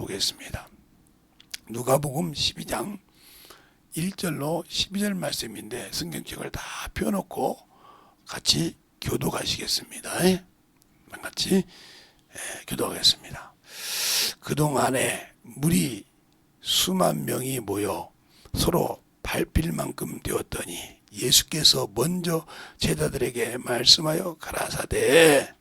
보겠습니다. 누가복음 12장 1절로 12절 말씀인데 성경책을 다 펴놓고 같이 교독하시겠습니다. 같이 교독하겠습니다. 그동안에 물이 수만 명이 모여 서로 밟힐 만큼 되었더니 예수께서 먼저 제자들에게 말씀하여 가라사대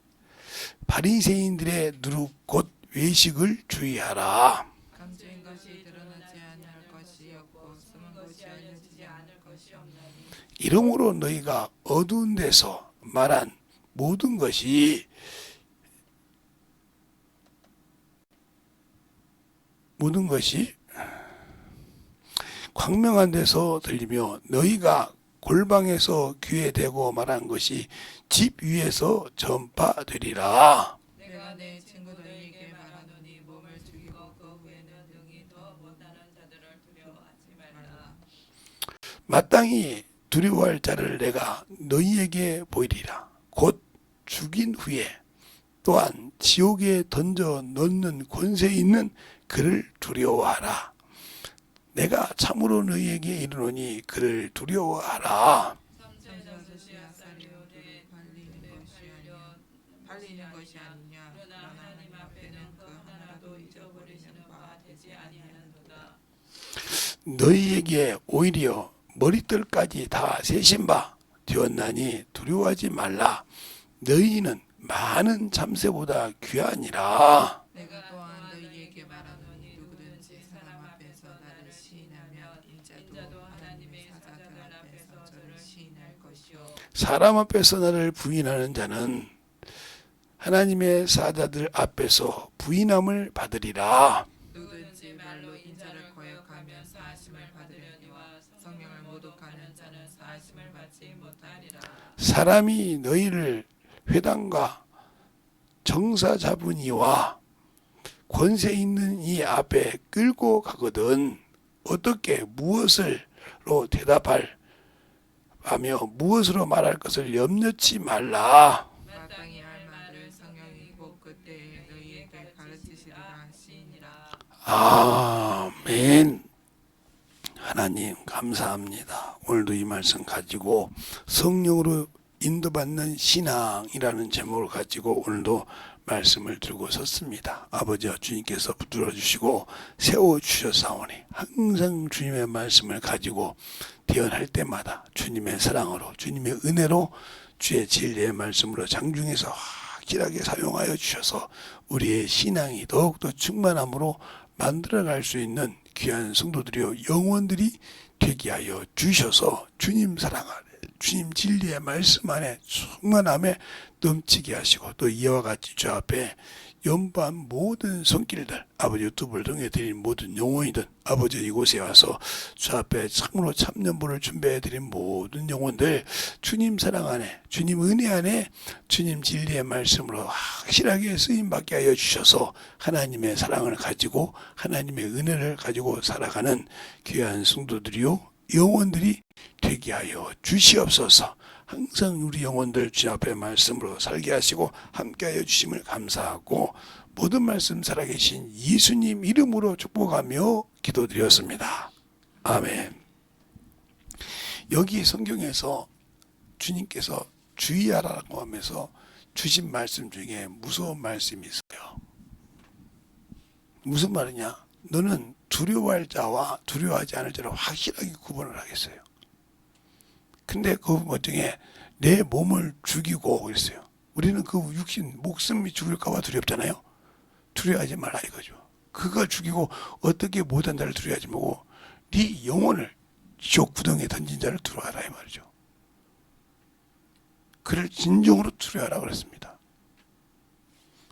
바리새인들의 누룩 곧 외식을 주의하라. 감추인 것이 드러나지 아니할 것이 없고 숨은 것이 알려지지 않을 것이 없나니 이러므로 너희가 어두운 데서 말한 모든 것이 광명한 데서 들리며 너희가 골방에서 귀에 대고 말한 것이 집 위에서 전파되리라. 내가 내 친구들에게 말하노니 몸을 죽이고 그 후에는 능히 더 못하는 자들을 두려워하지 말라. 마땅히 두려워할 자를 내가 너희에게 보이리라. 곧 죽인 후에 또한 지옥에 던져 넣는 권세 있는 그를 두려워하라. 내가 참으로 너희에게 이르노니 그를 두려워하라. 삼천사섯이 아사리오되 팔리는 것이 아니냐. 그러나 하나님 앞에는 그 하나라도 잊어버리시는 바가 되지 아니하는도다. 너희에게 오히려 머리털까지 다 세신 바 되었나니 두려워하지 말라. 너희는 많은 잠새보다 귀하니라. 내가 또한 너희에게 말하노니 누구든지 사람 앞에서 나를 시인하면 인자도 하나님의 사자들 앞에서 저를 시인할 것이요 사람 앞에서 나를 부인하는 자는 하나님의 사자들 앞에서 부인함을 받으리라. 누구든지 말로 인자를 거역하면 사하심을 받으려니와 성령을 모독하는 자는 사하심을 받지 못하리라. 사람이 너희를 회당과 정사 잡은 이와 권세 있는 이 앞에 끌고 가거든 어떻게 무엇으로 대답하며 무엇으로 말할 것을 염려치 말라. 마땅히 할 말을 성령이 곧 그때에 너희에게 가르치시리라 하시니라. 아멘. 하나님 감사합니다. 오늘도 이 말씀 가지고 성령으로 인도받는 신앙이라는 제목을 가지고 오늘도 말씀을 들고 섰습니다. 아버지와 주님께서 붙들어 주시고 세워주셨사오니 항상 주님의 말씀을 가지고 대언할 때마다 주님의 사랑으로 주님의 은혜로 주의 진리의 말씀으로 장중에서 확실하게 사용하여 주셔서 우리의 신앙이 더욱더 충만함으로 만들어갈 수 있는 귀한 성도들이요 영혼들이 되게 하여 주셔서 주님 사랑 안에 주님 진리의 말씀 안에 충만함에 넘치게 하시고 또 이와 같이 주 앞에 연보한 모든 손길들 아버지 유튜브를 통해 드린 모든 영혼이든 아버지 이곳에 와서 주 앞에 참으로 참연보를 준비해 드린 모든 영혼들 주님 사랑 안에 주님 은혜 안에 주님 진리의 말씀으로 확실하게 쓰임받게 하여 주셔서 하나님의 사랑을 가지고 하나님의 은혜를 가지고 살아가는 귀한 성도들이요 영혼들이 되게 하여 주시옵소서. 항상 우리 영혼들 주 앞에 말씀으로 살게 하시고 함께 하여 주심을 감사하고 모든 말씀 살아계신 예수님 이름으로 축복하며 기도드렸습니다. 아멘. 여기 성경에서 주님께서 주의하라고 하면서 주신 말씀 중에 무서운 말씀이 있어요. 무슨 말이냐? 너는 두려워할 자와 두려워하지 않을 자를 확실하게 구분을 하겠어요. 근데 그 중에 내 몸을 죽이고 그랬어요. 우리는 그 육신, 목숨이 죽을까봐 두렵잖아요. 두려워하지 말라 이거죠. 그가 죽이고 어떻게 못한 자를 두려워하지 말고 네 영혼을 지옥 구덩이에 던진 자를 두려워하라 이 말이죠. 그를 진정으로 두려워하라 그랬습니다.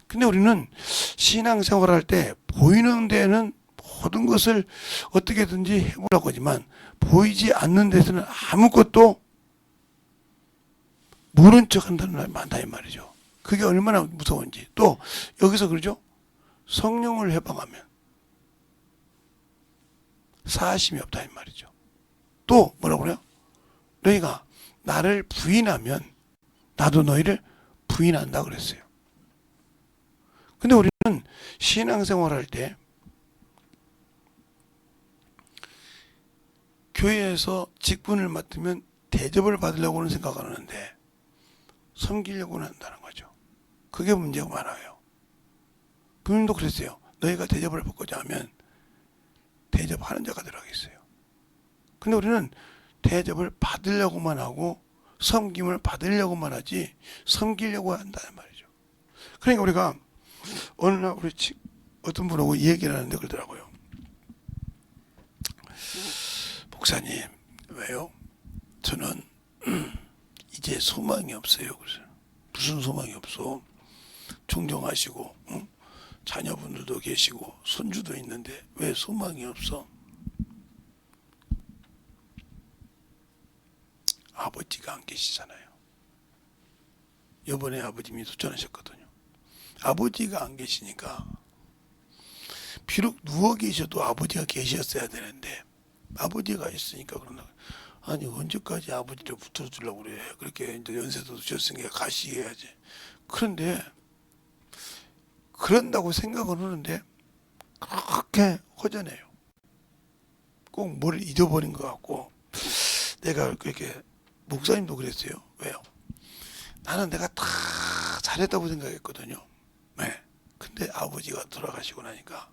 근데 우리는 신앙생활을 할 때 보이는 데는 모든 것을 어떻게든지 해보려고 하지만 보이지 않는 데서는 아무것도 모른 척 한다는 말 많다 이 말이죠. 그게 얼마나 무서운지. 또 여기서 그러죠. 성령을 해방하면 사하심이 없다 이 말이죠. 또 뭐라고 그래요? 너희가 나를 부인하면 나도 너희를 부인한다 그랬어요. 근데 우리는 신앙생활 할 때 교회에서 직분을 맡으면 대접을 받으려고는 생각 안 하는데 섬기려고는 한다는 거죠. 그게 문제가 많아요. 부모님도 그랬어요. 너희가 대접을 받고자 하면 대접하는 자가 들어가겠어요. 근데 우리는 대접을 받으려고만 하고 섬김을 받으려고만 하지 섬기려고 한다는 말이죠. 그러니까 우리가 어느 날 우리 어떤 분하고 얘기를 하는데 그러더라고요. 목사님, 왜요? 저는 이제 소망이 없어요. 그래서 무슨 소망이 없어? 존경하시고 자녀분들도 계시고 손주도 있는데 왜 소망이 없어? 아버지가 안 계시잖아요. 이번에 아버님이 소천하셨거든요. 아버지가 안 계시니까 비록 누워 계셔도 아버지가 계셨어야 되는데 아버지가 있으니까 그런다. 아니 언제까지 아버지를 붙어주려고 그래. 그렇게 이제 연세도 드셨으니까 가시해야지. 그런데 그런다고 생각은 하는데 그렇게 허전해요. 꼭 뭘 잊어버린 것 같고. 내가 그렇게 목사님도 그랬어요. 왜요? 나는 내가 다 잘했다고 생각했거든요. 네. 근데 아버지가 돌아가시고 나니까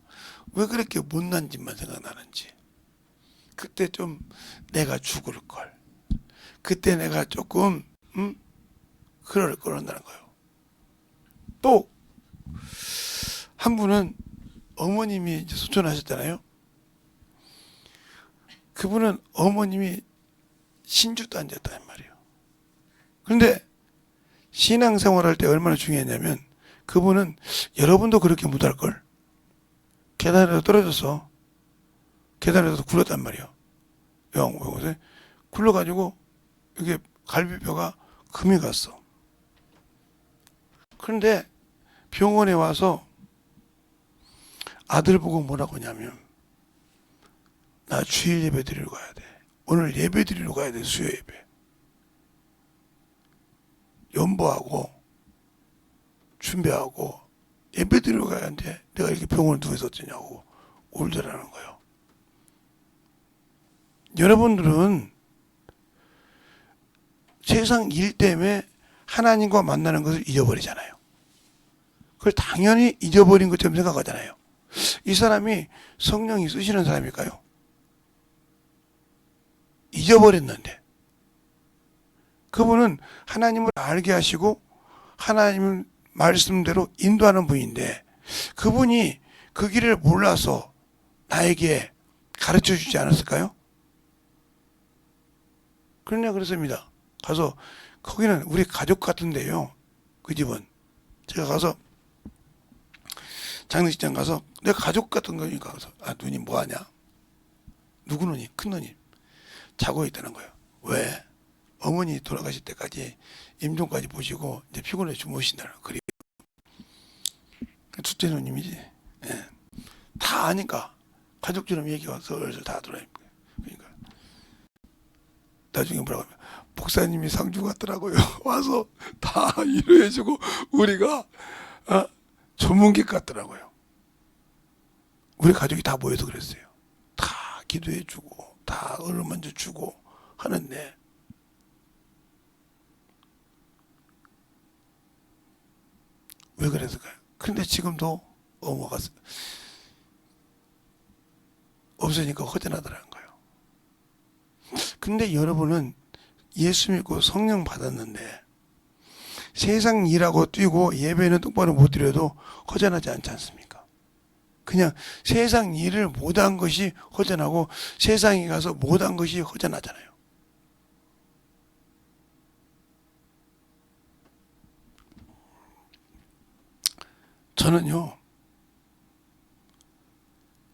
왜 그렇게 못난 짓만 생각나는지. 그때 좀 내가 죽을 걸. 그때 내가 조금 그럴 걸 한다는 거예요. 또 한 분은 어머님이 이제 소천하셨잖아요. 그분은 어머님이 신주도 안 됐단 말이에요. 그런데 신앙생활할 때 얼마나 중요했냐면 그분은 여러분도 그렇게 못할걸. 계단에서 떨어져서 계단에서 굴렀단 말이에요. 왜 굴러가지고 이게 갈비뼈가 금이 갔어. 그런데 병원에 와서 아들 보고 뭐라고 하냐면 나 주일 예배 드리러 가야 돼. 오늘 예배 드리러 가야 돼. 수요 예배. 연보하고 준비하고 예배 드리러 가야 하는데 내가 이렇게 병원에 누워 있었냐고 울더라는 거예요. 여러분들은 세상 일 때문에 하나님과 만나는 것을 잊어버리잖아요. 그걸 당연히 잊어버린 것처럼 생각하잖아요. 이 사람이 성령이 쓰시는 사람일까요? 잊어버렸는데 그분은 하나님을 알게 하시고 하나님 말씀대로 인도하는 분인데 그분이 그 길을 몰라서 나에게 가르쳐 주지 않았을까요? 그러냐 그랬습니다. 가서 거기는 우리 가족 같은데요. 그 집은 제가 가서 장례식장 가서 내가 가족 같은 거니까 가서 누님 뭐하냐? 누구 누님? 큰 누님 자고 있다는 거예요. 왜? 어머니 돌아가실 때까지 임종까지 보시고 이제 피곤해 주무신다는 거예요. 둘째 누님이지. 예. 다 아니까 가족처럼 얘기가 슬슬 다 들어요. 그러니까 나중에 뭐라고 하면 목사님이 상주 같더라고요. 와서 다 위로해주고 우리가 전문객 같더라고요. 우리 가족이 다 모여서 그랬어요. 다 기도해주고 다 어루만져 주고 하는데 왜 그랬을까요? 그런데 지금도 어머가 없으니까 허전하더라는 거예요. 근데 여러분은 예수 믿고 성령 받았는데 세상 일하고 뛰고 예배는 똑바로 못 드려도 허전하지 않지 않습니까? 그냥 세상 일을 못한 것이 허전하고 세상에 가서 못한 것이 허전하잖아요. 저는요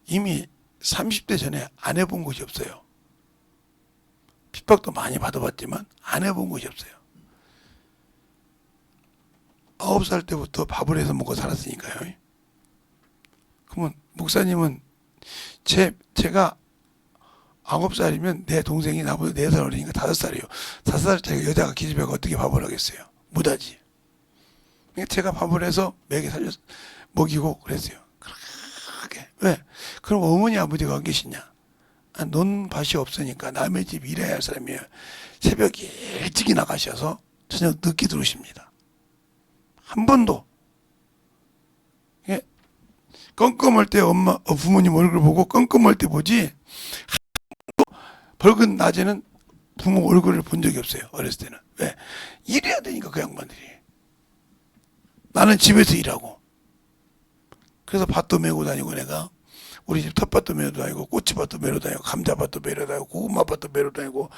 이미 30대 전에 안 해본 것이 없어요. 핍박도 많이 받아봤지만 안 해본 것이 없어요. 9살 때부터 밥을 해서 먹고 살았으니까요. 그러면 목사님은 제가 9살이면 내 동생이 나보다 4살 어리니까 5살이에요. 5살짜리 여자가 기집애가 어떻게 밥을 하겠어요? 못하지. 제가 밥을 해서 먹이고 그랬어요. 그렇게. 왜? 그럼 어머니 아버지가 안 계시냐? 논밭이 없으니까 남의 집 일해야 할 사람이에요. 새벽에 일찍이 나가셔서 저녁 늦게 들어오십니다. 한 번도. 예, 껌껌할 때 부모님 얼굴 보고 껌껌할 때 보지, 밝은 낮에는 부모 얼굴을 본 적이 없어요. 어렸을 때는. 왜? 일해야 되니까 그 양반들이. 나는 집에서 일하고. 그래서 밭도 메고 다니고, 내가 우리 집 텃밭도 메고 다니고, 꼬치밭도 메고 다니고, 감자밭도 메고 다니고, 고구마밭도 메고 다니고.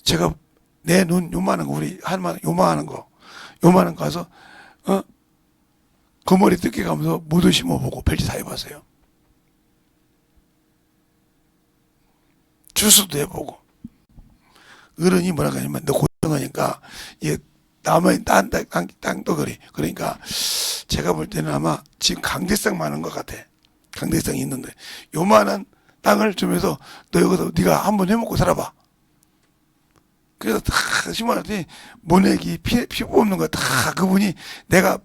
제가 내 눈 요만한 거, 우리 한만 요만한 거 가서 거머리 뜯겨 가면서 모두 심어보고 별짓 다 해봤어요. 주스도 해보고. 어른이 뭐라 하냐면 너 고생하니까 이게 남의 땅덩어리. 그러니까 제가 볼 때는 아마 지금 강대상 많은 것 같아. 강대상이 있는데 요만한 땅을 주면서 너 여기서 네가 한번 해먹고 살아봐. 그래서 다 심어놨더니 모내기 피 뽑는 거 다 그분이, 내가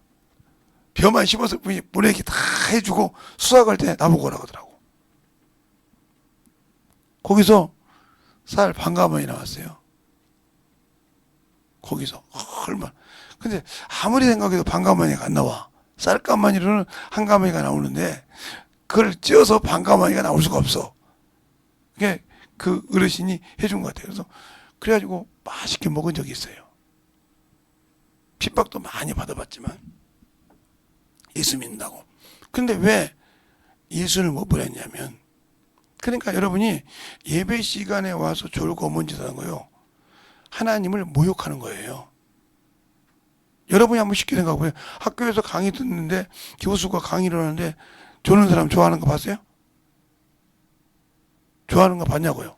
벼만 심었을 뿐이 모내기 다 해주고 수확할 때 나보고 오라고 하더라고. 거기서 쌀 반가마니 나왔어요. 거기서 얼마. 근데 아무리 생각해도 반가마니가 안 나와. 쌀가마니로는 한 가마니가 나오는데 그걸 찧어서 반가마니가 나올 수가 없어. 그게 그 어르신이 해준 것 같아요. 그래서 그래가지고 맛있게 먹은 적이 있어요. 핍박도 많이 받아봤지만 예수 믿는다고. 근데 왜 예수를 못 버렸냐면, 그러니까 여러분이 예배 시간에 와서 졸고 뭔 짓 하는 거예요? 하나님을 모욕하는 거예요. 여러분이 한번 쉽게 생각해보세요. 학교에서 강의 듣는데 교수가 강의를 하는데 조는 사람 좋아하는 거 봤어요? 좋아하는 거 봤냐고요?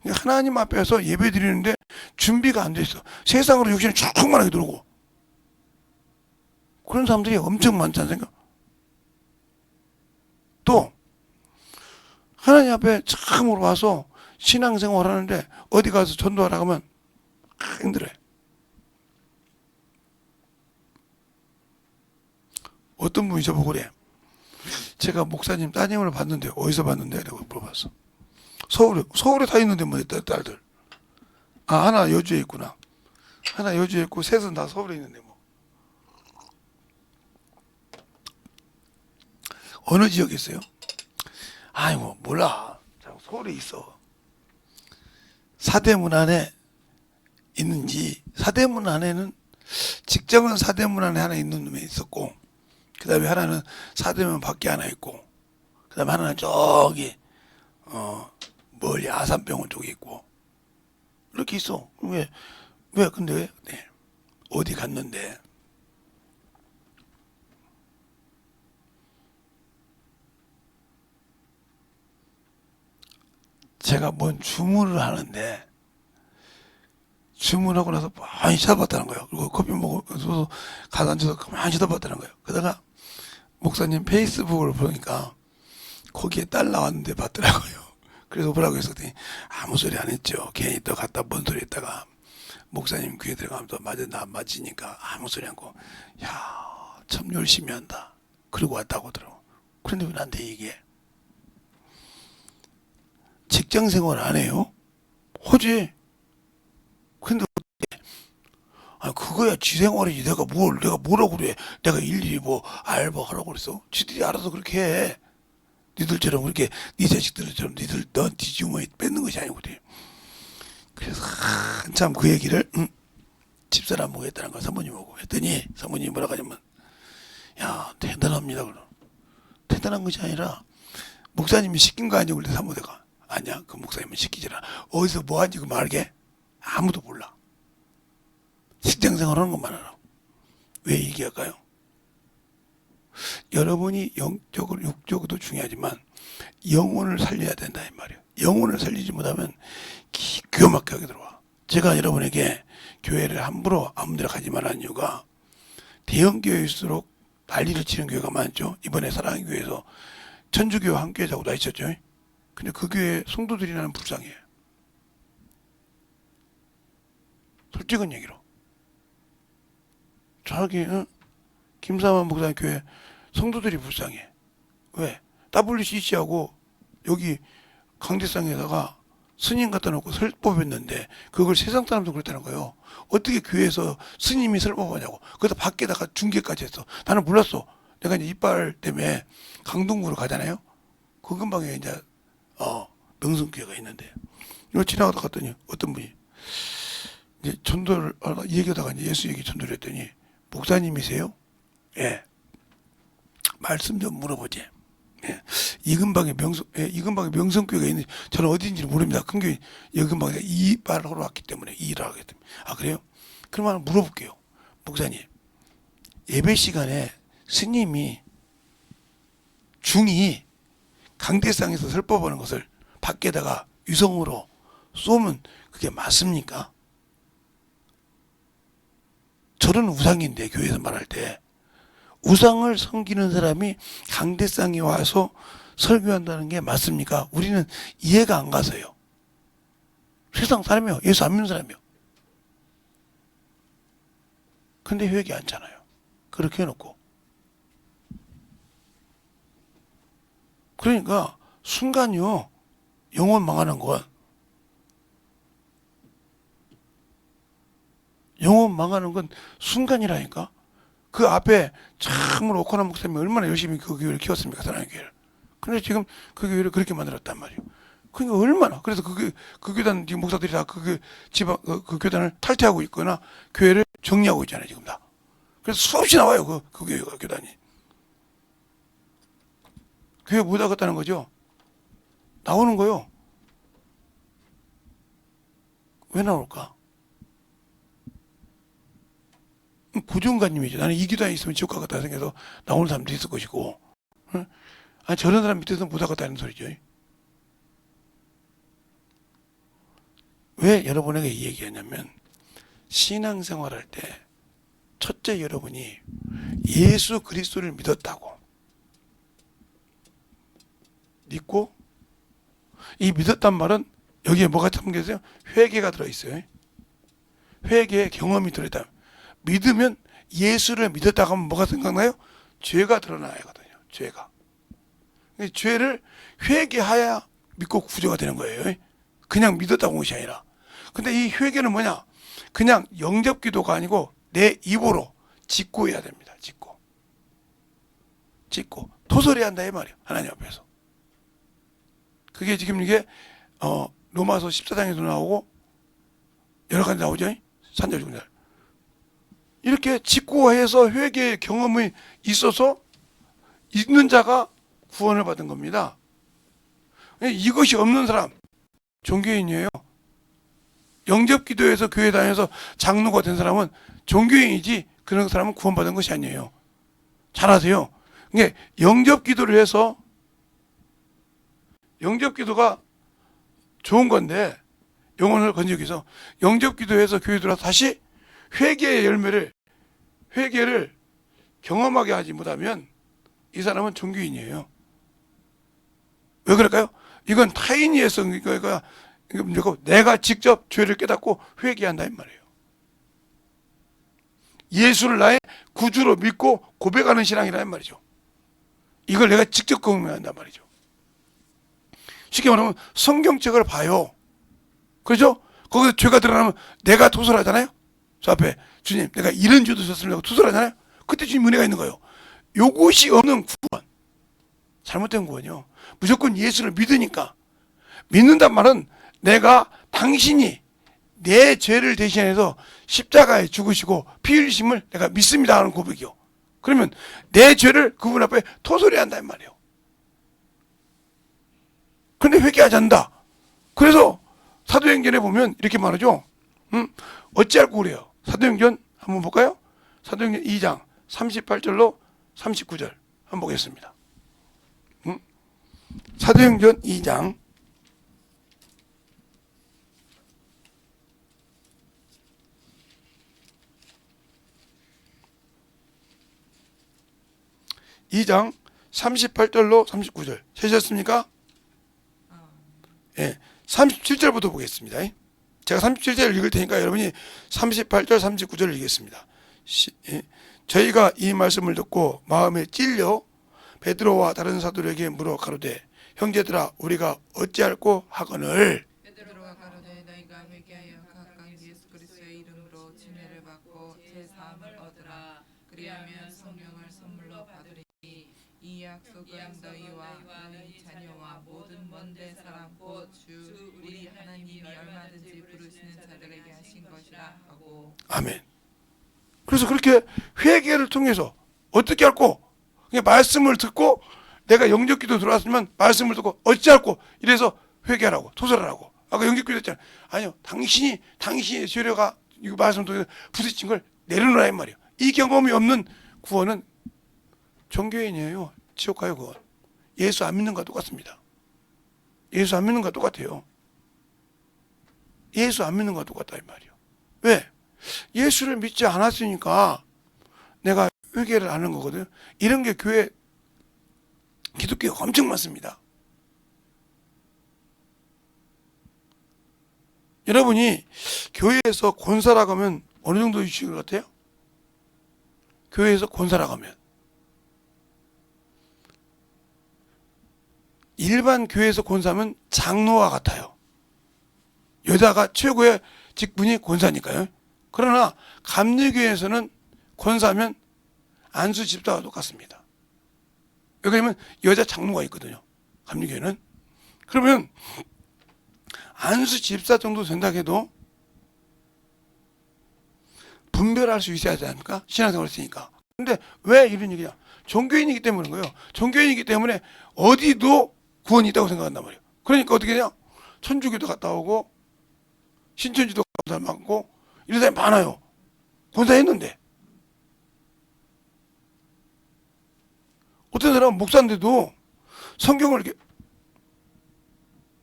하나님 앞에서 예배 드리는데 준비가 안 돼 있어. 세상으로 육신을 충만하게 들어오고. 그런 사람들이 엄청 많지 않습니까? 또 하나님 앞에 처음으로 와서 신앙생활 하는데 어디 가서 전도하라 하면 힘들어요. 어떤 분이 저보고 그래. 제가 목사님 따님을 봤는데 어디서 봤는데? 라고 물어봤어. 서울에 다 있는데 뭐 딸들. 하나 여주에 있구나. 하나 여주에 있고 셋은 다 서울에 있는데 뭐. 어느 지역에 있어요? 아이고 몰라. 서울에 있어. 사대문 안에 있는지, 사대문 안에는 직장은 사대문 안에 하나 있는 놈에 있었고, 그 다음에 하나는 사대문 밖에 하나 있고, 그 다음에 하나는 저기 멀리 아산병원 쪽에 있고, 이렇게 있어. 근데 왜? 네. 어디 갔는데 제가 뭔 주문을 하는데 주문하고 나서 많이 쳐다봤다는 거예요. 그리고 커피 먹어서 가서 앉아서 가만히 쳐다봤다는 거예요. 그러다가 목사님 페이스북을 보니까 거기에 딸 나왔는데 봤더라고요. 그래서 뭐라고 했었더니 아무 소리 안 했죠. 괜히 또 갔다 뭔 소리 했다가 목사님 귀에 들어가면 또 맞으니까 아무 소리 않고, 야, 참 열심히 한다. 그러고 왔다고 하더라고. 그런데 왜 나한테 얘기해? 직장 생활 안 해요? 하지. 근데 그거야 지 생활이지. 내가 뭐라고 그래. 내가 일일이 뭐 알바하라고 그랬어. 지들이 알아서 그렇게 해. 니들처럼 그렇게 니 자식들처럼 넌 뒤주머니 뺏는 것이 아니고 그래. 그래서 한참 그 얘기를 집사람 보겠다는 거 사모님 보고 했더니 사모님이 뭐라고 하냐면, 야 대단합니다. 그럼 대단한 것이 아니라 목사님이 시킨 거 아니고. 그래 사모대가 아니야, 그 목사님은 시키지 않아. 어디서 뭐 하는지 그 말게 아무도 몰라. 직장생활 하는 것만 알아. 왜 얘기할까요? 여러분이 영적으로 육적으로도 중요하지만 영혼을 살려야 된다 이 말이에요. 영혼을 살리지 못하면 기가 막히게 들어와. 제가 여러분에게 교회를 함부로 아무데나 가지 말라는 이유가, 대형 교회일수록 난리를 치는 교회가 많죠. 이번에 사랑의 교회에서 천주교와 함께 자고 다 있었죠. 근데 그 교회 성도들이 나는 불쌍해요. 솔직한 얘기로. 저기 김사만 목사님 교회 성도들이 불쌍해. 왜? WCC하고 여기 강대상에다가 스님 갖다 놓고 설법했는데 그걸 세상 사람도 그렇다는 거예요. 어떻게 교회에서 스님이 설법하냐고. 거기다 밖에다가 중계까지 했어. 나는 몰랐어. 내가 이제 이빨 때문에 강동구로 가잖아요. 그 근방에 이제 명성교회가 있는데 이거 지나가다 갔더니 어떤 분이 이제 전도를 얘기하다가 이제 예수 얘기 전도를 했더니 목사님이세요? 예. 말씀 좀 물어보지. 예. 이근방에 명성교회가 있는지 저는 어디인지 모릅니다. 큰 교회 이근방에 이발을 하러 왔기 때문에 일을 하기 때문에. 아 그래요? 그러면 물어볼게요. 목사님 예배 시간에 스님이 중이 강대상에서 설법하는 것을 밖에다가 유성으로 쏘면 그게 맞습니까? 저는 우상인데 교회에서 말할 때 우상을 섬기는 사람이 강대상에 와서 설교한다는 게 맞습니까? 우리는 이해가 안 가서요. 세상 사람이요. 예수 안 믿는 사람이요. 근데 회개 않잖아요. 그렇게 해놓고. 그러니까 순간이요. 영혼 망하는 건 순간이라니까. 그 앞에 참으로 오카나 목사님이 얼마나 열심히 그 교회를 키웠습니까? 사랑의 교회를. 근데 지금 그 교회를 그렇게 만들었단 말이에요. 그러니까 얼마나. 그래서 그 교단 지금 목사들이 다 그 그 교단을 탈퇴하고 있거나 교회를 정리하고 있잖아요. 지금 다. 그래서 수없이 나와요. 그 교회가 교단이. 교회 못 하겠다는 거죠. 나오는 거요. 왜 나올까? 고정관념이죠. 나는 이 교단에 있으면 지옥 가겠다 생각해서 나오는 사람도 있을 것이고, 응? 아니 저런 사람 밑에서 못 하겠다는 소리죠. 왜 여러분에게 이 얘기하냐면 신앙생활할 때 첫째 여러분이 예수 그리스도를 믿었다고 믿고 이 믿었단 말은 여기에 뭐가 담겨 있어요? 회개가 들어있어요. 회개의 경험이 들어있다. 믿으면 예수를 믿었다고 하면 뭐가 생각나요? 죄가 드러나야 하거든요. 죄가. 죄를 회개하야 믿고 구조가 되는 거예요. 그냥 믿었다고 한 것이 아니라. 근데 이 회개는 뭐냐? 그냥 영접 기도가 아니고 내 입으로 짓고 해야 됩니다. 짓고. 토설해야 한다 이 말이에요. 하나님 앞에서. 그게 지금 이게 로마서 14장에도 나오고 여러 가지 나오죠. 산자중날. 이렇게 직구해서 회개의 경험이 있어서 있는 자가 구원을 받은 겁니다. 이것이 없는 사람 종교인이에요. 영접기도에서 교회 다녀서 장로가 된 사람은 종교인이지 그런 사람은 구원받은 것이 아니에요. 잘 아세요. 그러니까 영접기도를 해서 영접기도가 좋은 건데 영혼을 건지기 위해서 영접기도해서 교회 들어와서 다시 회개를 경험하게 하지 못하면 이 사람은 종교인이에요. 왜 그럴까요? 이건 타인이 해서 그러니까 내가 직접 죄를 깨닫고 회개한다 이 말이에요. 예수를 나의 구주로 믿고 고백하는 신앙이란 말이죠. 이걸 내가 직접 경험한단 말이죠. 쉽게 말하면 성경책을 봐요. 그렇죠? 거기서 죄가 드러나면 내가 토설하잖아요. 저 앞에 주님 내가 이런 죄도 졌습니다 토설하잖아요. 그때 주님 은혜가 있는 거예요. 요것이 없는 구원, 잘못된 구원이요. 무조건 예수를 믿으니까. 믿는단 말은 내가 당신이 내 죄를 대신해서 십자가에 죽으시고 피 흘리심을 내가 믿습니다 하는 고백이요. 그러면 내 죄를 그분 앞에 토설해야 한다는 말이에요. 그런데 회개하지 않는다. 그래서 사도행전에 보면 이렇게 말하죠. 어찌할꼬 그래요. 사도행전 한번 볼까요? 사도행전 2장 38절로 39절 한번 보겠습니다. 사도행전 2장 38절로 39절 찾으셨습니까? 예, 37절부터 보겠습니다. 제가 37절을 읽을 테니까 여러분이 38절 39절을 읽겠습니다. 저희가 이 말씀을 듣고 마음에 찔려 베드로와 다른 사도들에게 물어 가로되 형제들아 우리가 어찌할꼬 하거늘 베드로가 가로되 너희가 회개하여 각각 예수 그리스도의 이름으로 침례를 받고 제 사함을 얻으라. 그리하면 성령을 선물로 받으리니 이 약속은 너희와 너희 자녀와 모든 먼데 사람 곧 주 우리 하나님이 얼마든지 부르시는 자들에게 하신 것이라 하고. 아멘. 그래서 그렇게 회개를 통해서 어떻게 할꼬? 그냥 말씀을 듣고 내가 영접기도 들어왔으면 말씀을 듣고 어찌할꼬? 이래서 회개하라고 토설하라고. 아까 영접기도 했잖아. 아니요, 당신의 죄가 이거 말씀 통해서 부딪힌 걸 내려놓으라 이 말이에요. 이 경험이 없는 구원은 종교인이에요. 지옥 가요 그건. 예수 안 믿는 거와 똑같습니다. 예수 안 믿는 거와 똑같아요. 예수 안 믿는 거와 똑같다 이 말이에요. 왜? 예수를 믿지 않았으니까 내가 회개를 하는 거거든요. 이런 게 교회 기독교가 엄청 많습니다. 여러분이 교회에서 권사라고 하면 어느 정도 유치인 것 같아요? 교회에서 권사라고 하면 일반 교회에서 권사하면 장로와 같아요. 여자가 최고의 직분이 권사니까요. 그러나 감리교회에서는 권사하면 안수 집사와 똑같습니다. 왜냐하면 여자 장로가 있거든요. 감리교회는. 그러면 안수 집사 정도 된다 해도 분별할 수 있어야 하지 않습니까? 신앙생활을 했으니까. 근데 왜 이런 얘기냐? 종교인이기 때문인 거예요. 종교인이기 때문에 어디도 구원이 있다고 생각한단 말이에요. 그러니까 어떻게 해야 천주교도 갔다 오고 신천지도 갔다 많고 이런 사람이 많아요. 권사했는데 어떤 사람은 목사인데도 성경을 이렇게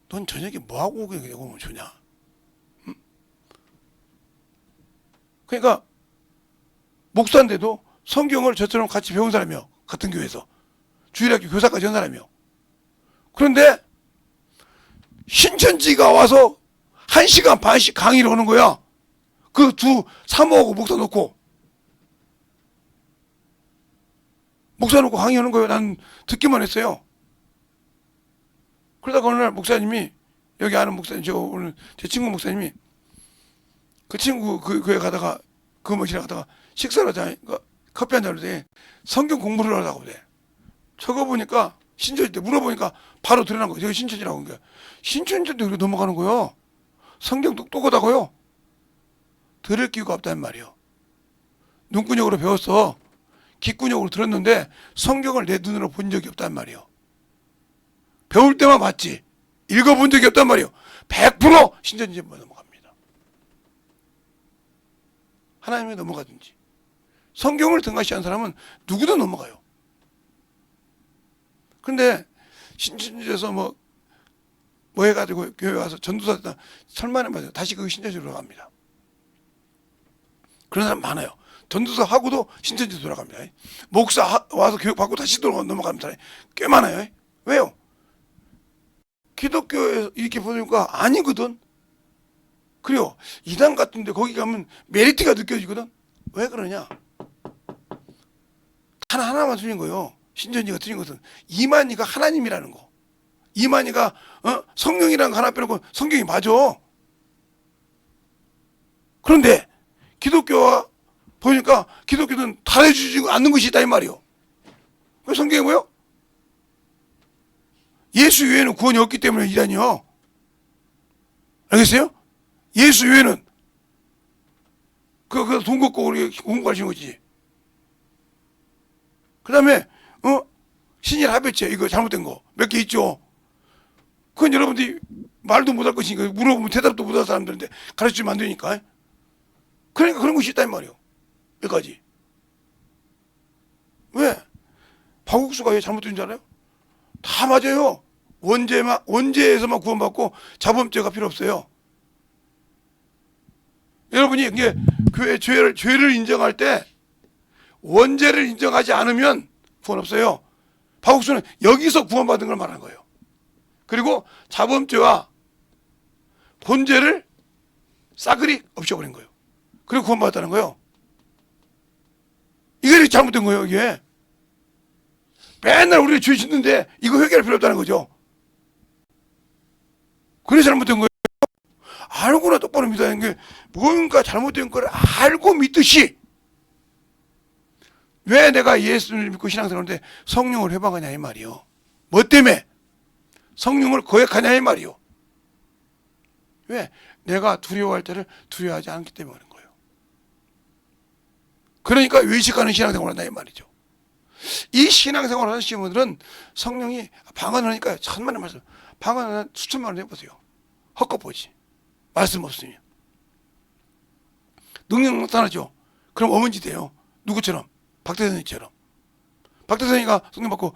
넌 저녁에 뭐하고 오면 좋냐? 응? 그러니까 목사인데도 성경을 저처럼 같이 배운 사람이요. 같은 교회에서 주일학교 교사까지 한 사람이요. 그런데 신천지가 와서 1시간 반씩 강의를 하는 거야. 그 두 사모하고 목사 놓고 목사 놓고 강의하는 거예요. 난 듣기만 했어요. 그러다가 어느 날 목사님이 여기 아는 목사님, 저 오늘 제 친구 목사님이 그 친구 그 교회 가다가 그 모시러 가다가 식사를 하자니까 커피 한잔 하는데 성경 공부를 하라고 그래. 저거 보니까 신천지 때 물어보니까 바로 드러난 거예요. 여기 신천지라고 한 거야. 신천지인데 그렇게 넘어가는 거예요. 성경 똑똑하다고요. 들을 기회가 없다는 말이에요. 눈구녕으로 배웠어. 귓구녕으로 들었는데 성경을 내 눈으로 본 적이 없단 말이에요. 배울 때만 봤지 읽어본 적이 없단 말이에요. 100% 신천지에 넘어갑니다. 하나님에 넘어가든지 성경을 등한시한 사람은 누구도 넘어가요. 근데 신천지에서 뭐 해가지고 교회 와서 전도사 했다 설만에 맞아요. 다시 그 신천지로 돌아갑니다. 그런 사람 많아요. 전도사 하고도 신천지 돌아갑니다. 목사 와서 교육받고 다시 넘어가는 사람이 꽤 많아요. 왜요? 기독교에서 이렇게 보니까 아니거든. 그래요. 이단 같은데 거기 가면 메리트가 느껴지거든. 왜 그러냐? 단 하나만 틀린 거예요. 신천지가 틀린 것은 이만희가 하나님이라는 거. 이만희가 성령이라는 거 하나 빼놓고 성경이 맞아. 그런데 기독교와 보니까 기독교는 달해주지 않는 것이 있다 이 말이요. 그 성경이 뭐요? 예수 외에는 구원이 없기 때문에 이라니요. 알겠어요? 예수 외에는 돈 걷고 우리 공부하시는 거지. 그 다음에 신일 합의체 이거 잘못된 거 몇 개 있죠. 그건 여러분들이 말도 못할 것이니까 물어보면 대답도 못할 사람들인데 가르치면 안 되니까. 그러니까 그런 것이 있다 이 말이에요. 여기까지. 왜? 박국수가 왜 잘못된 줄 알아요? 다 맞아요. 원죄에서만 구원받고 자범죄가 필요 없어요. 여러분이 이게 교회 죄를 인정할 때 원죄를 인정하지 않으면 구원 없어요. 박국수는 여기서 구원받은 걸 말하는 거예요. 그리고 자범죄와 본죄를 싸그리 없애버린 거예요. 그리고 구원받았다는 거예요. 이게 잘못된 거예요, 이게. 맨날 우리가 죄 짓는데 이거 회개할 필요 없다는 거죠. 그래 잘못된 거예요. 알고나 똑바로 믿어야 하는 게 뭔가 잘못된 걸 알고 믿듯이 왜 내가 예수를 믿고 신앙생활하는데 성령을 회방하냐 이 말이요. 뭐 때문에? 성령을 거역하냐 이 말이요. 왜? 내가 두려워할 때를 두려워하지 않기 때문에 그런 거예요. 그러니까 외식하는 신앙생활을 한다 이 말이죠. 이 신앙생활을 하시는 분들은 성령이 방언을 하니까 천만의 말씀, 방언은 수천만 원 해보세요. 헛것보지. 말씀 없으면. 능력 나타나죠. 그럼 어머니 돼요. 누구처럼? 박대선이처럼. 박대선이가 성령 받고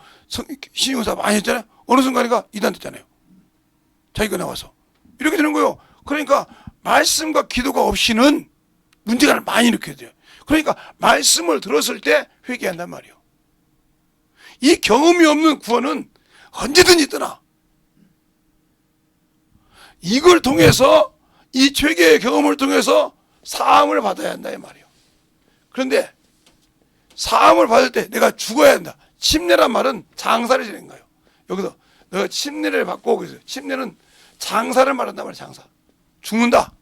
신용사 많이 했잖아요. 어느 순간인가 이단 됐잖아요. 자기가 나와서. 이렇게 되는 거예요. 그러니까 말씀과 기도가 없이는 문제가 많이 일으켜야 돼요. 그러니까 말씀을 들었을 때 회개한단 말이에요. 이 경험이 없는 구원은 언제든지 떠나. 이걸 통해서 이 죄개의 경험을 통해서 사함을 받아야 한다 이 말이에요. 그런데 사함을 받을 때 내가 죽어야 한다. 침례란 말은 장사를 지낸 거예요. 여기서 내가 침례를 받고 그래서 침례는 장사를 말한단 말이에요. 장사. 죽는다.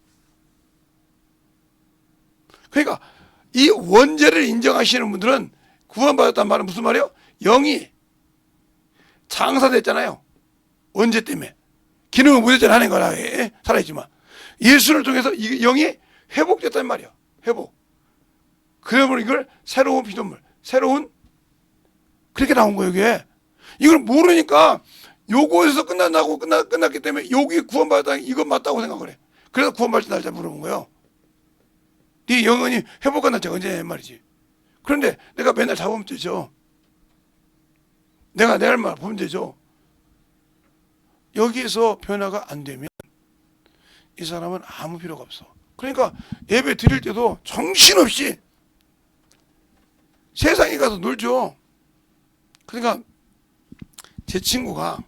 그러니까 이 원죄를 인정하시는 분들은 구원받았단 말은 무슨 말이에요? 영이 장사됐잖아요. 원죄 때문에. 기능을 못했잖아요. 하는 거라 살아있지만 예수를 통해서 이 영이 회복됐단 말이에요. 회복. 그러면 이걸 새로운 피조물, 새로운 그렇게 나온 거예요. 이게 이걸 모르니까 요거에서 끝난다고 끝났기 때문에 여기 구원받았다 이건 맞다고 생각을 해. 그래서 구원받을 날짜 물어본 거예요. 네 영혼이 회복한 날짜가 언제냐 말이지. 그런데 내가 맨날 잡으면 되죠. 내가 내 할 말 보면 되죠. 여기에서 변화가 안 되면 이 사람은 아무 필요가 없어. 그러니까 예배 드릴 때도 정신없이 세상에 가서 놀죠. 그러니까 제 친구가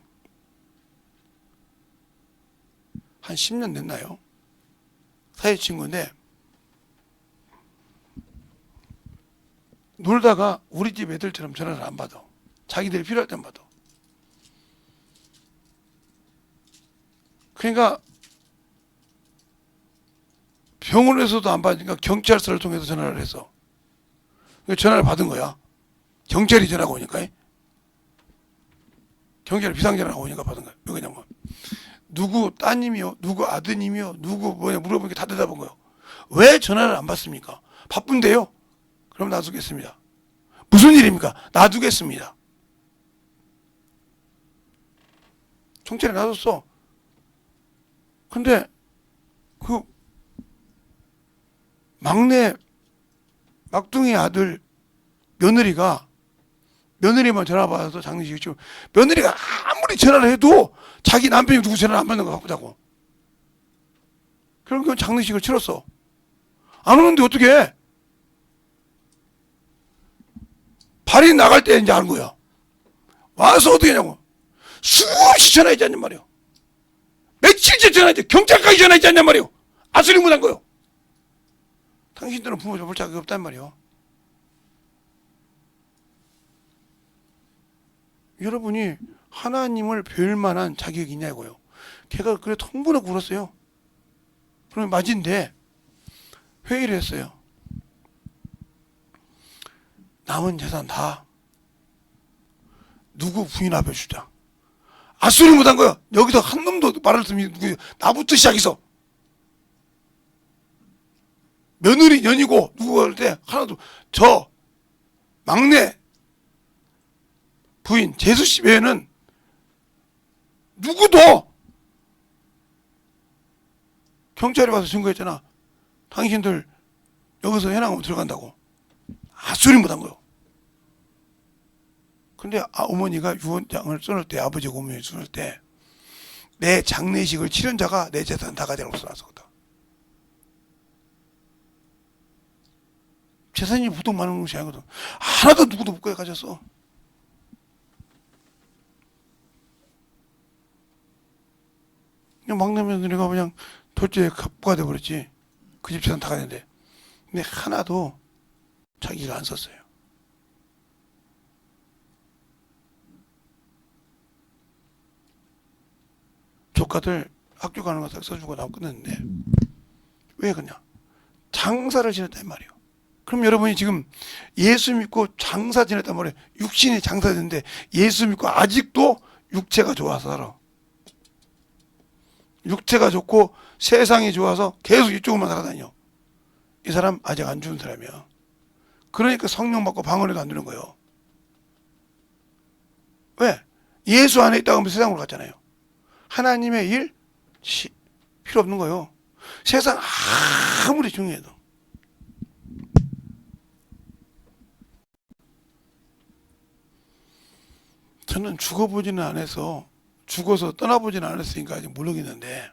한 10년 됐나요? 사회 친구인데 놀다가 우리 집 애들처럼 전화를 안 받아. 자기들이 필요할 땐 받아. 그러니까 병원에서도 안 받으니까 경찰서를 통해서 전화를 해서 전화를 받은 거야. 경찰이 전화가 오니까 경찰 비상전화가 오니까 받은 거야. 왜 그러냐면 누구 따님이요, 누구 아드님이요, 누구 뭐냐 물어보니까 다 대답한 거예요. 왜 전화를 안 받습니까? 바쁜데요. 그럼 놔두겠습니다. 무슨 일입니까? 놔두겠습니다. 경찰에 놔뒀어. 근데 그 막내 막둥이 아들 며느리만 전화 받아서 장례식 치고 며느리가 아무리 전화를 해도 자기 남편이 누구 전화를 안 받는 거 바쁘다고. 그럼 그 장례식을 치렀어. 안 오는데 어떻게 해? 발이 나갈 때 이제 아는 거야. 와서 어떻게 하냐고. 수없이 전화했지 않냔 말이요. 며칠째 전화했지. 경찰까지 전화했지 않냔 말이요. 아수리 못한 거요. 당신들은 부모 볼 자격이 없단 말이요. 여러분이 하나님을 배울 만한 자격이 있냐고요. 걔가 그래 통분하고 울었어요. 그러면 맞은데 회의를 했어요. 남은 재산 다 누구 부인 앞에 주자. 아수리 못한 거야. 여기서 한 놈도 말을 듣는 누구 나부터 시작해서 며느리 년이고 누구 할 때 하나도 저 막내 부인 재수 씨 외에는 누구도 경찰에 와서 증거했잖아. 당신들 여기서 해나가면 들어간다고. 아수리 못한 거요. 근데 어머니가 유언장을 써놓을 때 아버지가 어머니 써놓을 때 내 장례식을 치른 자가 내 재산 다 가져가고 써놨었거든. 재산이 보통 많은 것이 아니거든. 하나도 누구도 못 가졌어. 그냥 막내 며느리가 그냥 돌째 갑부가 돼버렸지. 그 집 재산 다 가는데. 근데 하나도 자기가 안 썼어요. 조카들 학교 가는 거 딱 써주고 나고 끝냈는데 왜 그러냐? 장사를 지냈단 말이에요. 그럼 여러분이 지금 예수 믿고 장사 지냈단 말이에요. 육신이 장사됐는데 예수 믿고 아직도 육체가 좋아서 살아. 육체가 좋고 세상이 좋아서 계속 이쪽으로만 살아다녀. 이 사람 아직 안 죽은 사람이야. 그러니까 성령 받고 방언에도 안 되는 거예요. 왜? 예수 안에 있다고 하면 세상으로 갔잖아요. 하나님의 일 필요 없는 거예요. 세상 아무리 중요해도. 저는 죽어보지는 않아서 죽어서 떠나보지는 않았으니까 아직 모르겠는데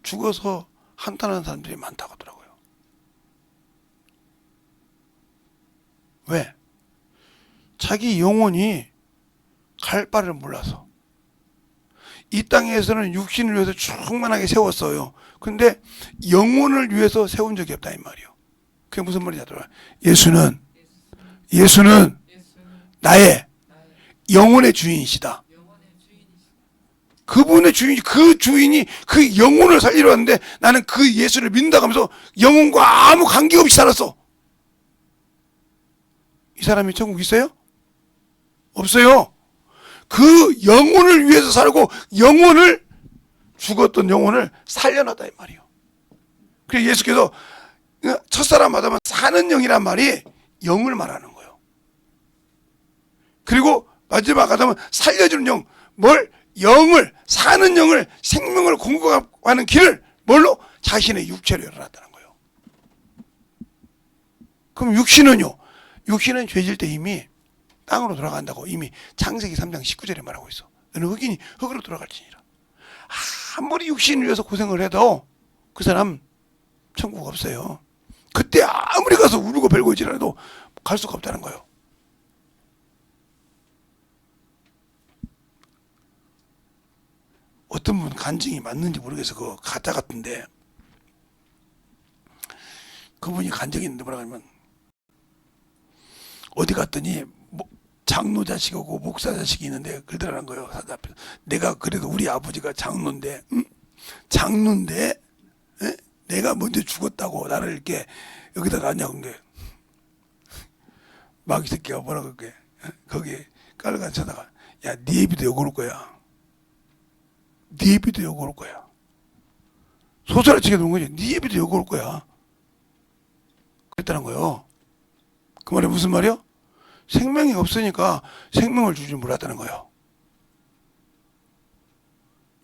죽어서 한탄하는 사람들이 많다고 하더라고요. 왜? 자기 영혼이 갈 바를 몰라서. 이 땅에서는 육신을 위해서 충만하게 세웠어요. 근데 영혼을 위해서 세운 적이 없다 이 말이에요. 그게 무슨 말이냐 하더라. 예수는 나의 영혼의 주인이시다. 그분의 주인, 그 주인이 그 영혼을 살리러 왔는데 나는 그 예수를 믿는다고 하면서 영혼과 아무 관계없이 살았어. 이 사람이 천국 있어요? 없어요. 그 영혼을 위해서 살고 영혼을 죽었던 영혼을 살려놨다 이 말이에요. 그래서 예수께서 첫사람 아담은 사는 영이란 말이 영을 말하는 거예요. 그리고 마지막 아담은 살려주는 영, 뭘? 영을, 사는 영을, 생명을 공급하는 길을 뭘로? 자신의 육체로 열어놨다는 거예요. 그럼 육신은요? 육신은 죄질 때 이미 땅으로 돌아간다고 이미 창세기 3장 19절에 말하고 있어. 너는 흑인이 흑으로 돌아갈지니라. 아무리 육신을 위해서 고생을 해도 그 사람 천국 없어요. 그때 아무리 가서 울고 bel고 있지라도 갈 수가 없다는 거예요. 어떤 분 간증이 맞는지 모르겠어. 그거 가짜 같은데 그분이 간증이 있는데 뭐라 그러면 어디 갔더니 장로 자식하고 목사 자식이 있는데 그러더라는 거예요. 사자 앞에서. 내가 그래도 우리 아버지가 장로인데 장로인데 에? 내가 먼저 죽었다고 나를 이렇게 여기다 놨냐고. 근데 막 이 새끼가 뭐라 그렇게 거기 깔간 쳐다가 야 네 애비도 욕 올 거야. 네 애비도 욕 올 거야. 소설치게 놓은 거지. 네 애비도 욕 올 거야. 그랬다는 거예요. 그 말이 무슨 말이요? 생명이 없으니까 생명을 줄 줄 몰랐다는 거예요.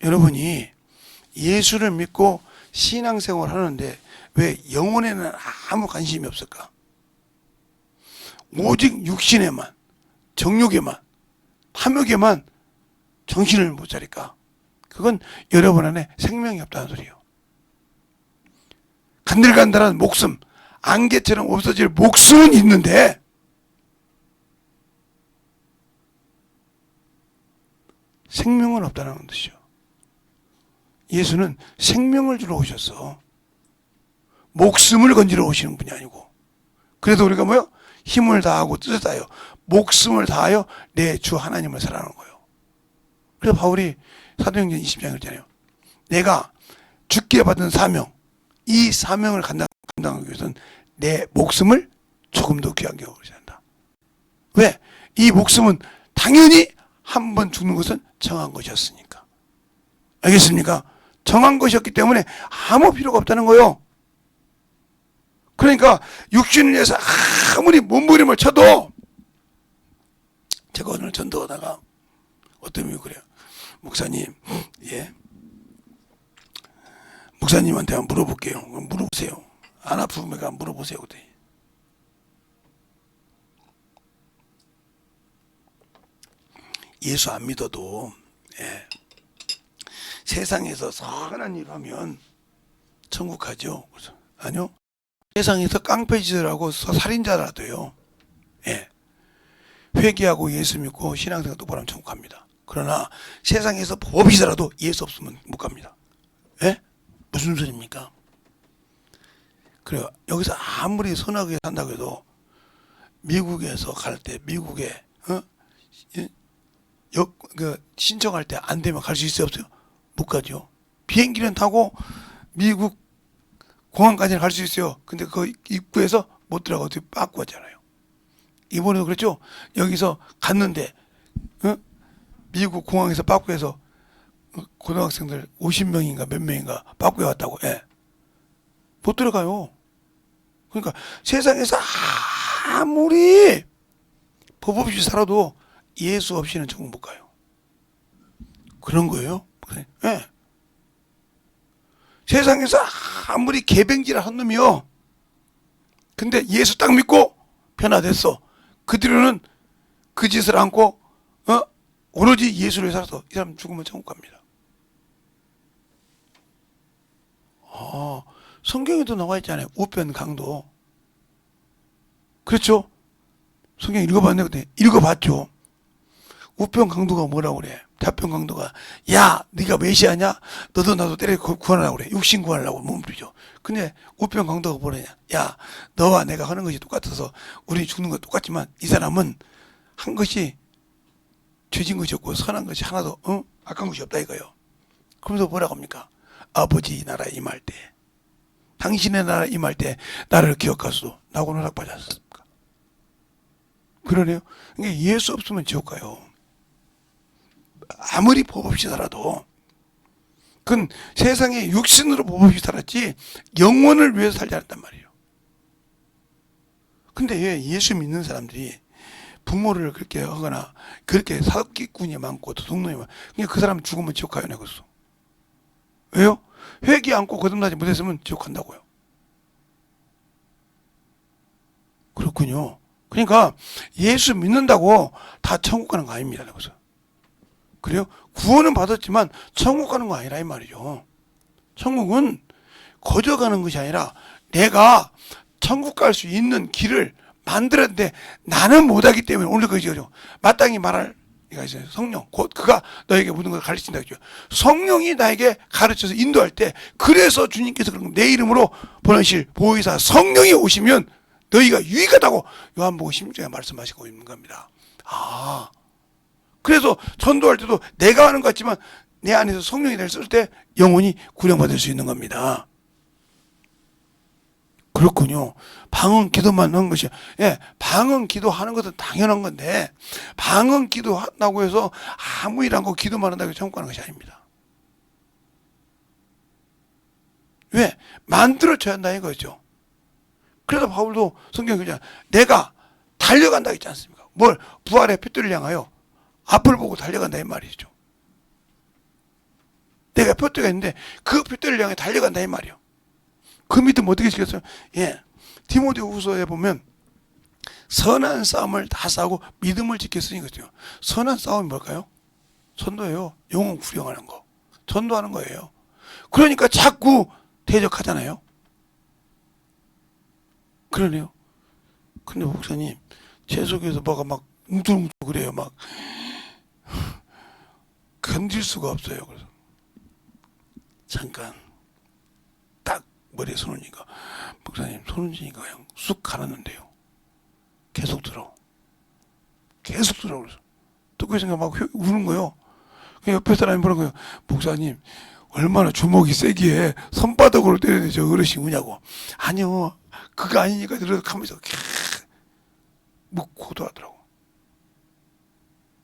여러분이 예수를 믿고 신앙생활을 하는데 왜 영혼에는 아무 관심이 없을까? 오직 육신에만, 정욕에만, 탐욕에만 정신을 못 차릴까? 그건 여러분 안에 생명이 없다는 소리예요. 간들간들한 목숨, 안개처럼 없어질 목숨은 있는데 생명은 없다는 뜻이죠. 예수는 생명을 주러 오셨어. 목숨을 건지러 오시는 분이 아니고. 그래서 우리가 뭐요? 힘을 다하고 뜻을 다하여 목숨을 다하여 내 주 하나님을 사랑하는 거예요. 그래서 바울이 사도행전 20장에 그랬잖아요. 내가 죽게 받은 사명, 이 사명을 감당하기 위해서는 내 목숨을 조금도 귀하게 여기지 않는다. 왜? 이 목숨은 당연히 한 번 죽는 것은 정한 것이었으니까. 알겠습니까? 정한 것이었기 때문에 아무 필요가 없다는 거예요. 그러니까 육신을 위해서 아무리 몸부림을 쳐도 제가 오늘 전도하다가 어떤 분이 그래요. 목사님, 예, 목사님한테 한번 물어볼게요. 물어보세요. 안 아프면 물어보세요. 그때. 예수 안 믿어도 예, 세상에서 선한 일 하면 천국 가죠. 아니요. 세상에서 깡패짓을 서 살인자라도요. 예, 회개하고 예수 믿고 신앙생활 똑바로 하면 천국 갑니다. 그러나 세상에서 법이서라도 예수 없으면 못 갑니다. 예? 무슨 소리입니까? 그래요. 여기서 아무리 선하게 산다고 해도 미국에서 갈 때 미국에 신청할 때 안 되면 갈 수 있어요 없어요? 못 가죠. 비행기는 타고 미국 공항까지는 갈 수 있어요. 근데 그 입구에서 못 들어가고 어떻게 빠꾸 하잖아요. 이번에도 그랬죠. 여기서 갔는데 미국 공항에서 빠꾸해서 고등학생들 50명인가 몇 명인가 빠꾸해 왔다고. 예. 못 들어가요. 그러니까 세상에서 아무리 법 없이 살아도 예수 없이는 천국 못 가요. 그런 거예요. 예. 세상에서 아무리 개뱅질을 한 놈이요. 근데 예수 딱 믿고 변화됐어. 그 뒤로는 그 짓을 않고 오로지 예수를 살아서 이 사람 죽으면 천국 갑니다. 성경에도 나와 있잖아요. 우편 강도. 그렇죠? 성경 읽어봤네. 그때 읽어봤죠. 우편 강도가 뭐라고 그래? 좌편 강도가 야 네가 메시아냐? 너도 나도 때려 구하려고 그래. 육신 구하려고 몸부리죠. 근데 우편 강도가 뭐라냐? 야 너와 내가 하는 것이 똑같아서 우리 죽는 거 똑같지만 이 사람은 한 것이 죄진 것이 없고 선한 것이 하나도 악한 것이 없다 이거요. 그러면서 뭐라고 합니까? 아버지 나라 임할 때 당신의 나라 임할 때 나를 기억하소서. 나고 허락받지 않습니까? 그러네요. 그러니까 예수 없으면 지옥 가요. 아무리 법 없이 살아도 그건 세상에 육신으로 법 없이 살았지 영혼을 위해서 살지 않았단 말이에요. 근데 왜 예수 믿는 사람들이 부모를 그렇게 하거나 그렇게 사기꾼이 많고 도둑놈이 많고 그러니까 그 사람 죽으면 지옥 가요. 내것도. 왜요? 회개 않고 거듭나지 못했으면 지옥 간다고요. 그렇군요. 그러니까 예수 믿는다고 다 천국 가는 거 아닙니다. 그래서 그래요? 구원은 받았지만 천국 가는 거 아니라 이 말이죠. 천국은 거저 가는 것이 아니라 내가 천국 갈 수 있는 길을 만들었는데 나는 못하기 때문에 오늘 그죠. 마땅히 말할 이가 있어요. 성령 곧 그가 너에게 모든 걸 가르친다 그죠. 성령이 나에게 가르쳐서 인도할 때 그래서 주님께서 그런 내 이름으로 보내실 보혜사 성령이 오시면 너희가 유익하다고 요한복음 16장에 말씀하시고 있는 겁니다. 그래서 전도할 때도 내가 하는 것 같지만 내 안에서 성령이 쓸 때 영혼이 구령받을 수 있는 겁니다. 그렇군요. 방언 기도만 한 것이, 예, 방언 기도하는 것은 당연한 건데, 방언 기도한다고 해서 아무 일 않고 기도만 한다고 해서 천국 가는 것이 아닙니다. 왜? 만들어져야 한다 이거죠. 그래서 바울도 성경에 그냥 내가 달려간다 했지 않습니까? 뭘? 부활의 표대를 향하여 앞을 보고 달려간다 이 말이죠. 내가 표대가 있는데 그 표대를 향해 달려간다 이 말이요. 그 믿음 어떻게 지켰어요? 예, 디모데후서에 보면 선한 싸움을 다 싸우고 믿음을 지켰으니 그죠. 선한 싸움이 뭘까요? 전도예요. 영혼 구령하는 거, 전도하는 거예요. 그러니까 자꾸 대적하잖아요. 그러네요. 근데 목사님 제 속에서 뭐가 막 웅뚱웅뚱 그래요. 막 견딜 수가 없어요. 그래서 잠깐 딱 머리에 손 얹으니까 목사님 손 얹으니까 그냥 쑥 가랐는데요. 계속 들어. 그래서 듣고 있으니까 막 우는 거예요. 옆에 사람이 뭐라는 거예요. 목사님 얼마나 주먹이 세기에 손바닥으로 때리는데 저 어르신이 우냐고. 아니요 그거 아니니까 들어서 가만히 있어. 묵고 하더라고.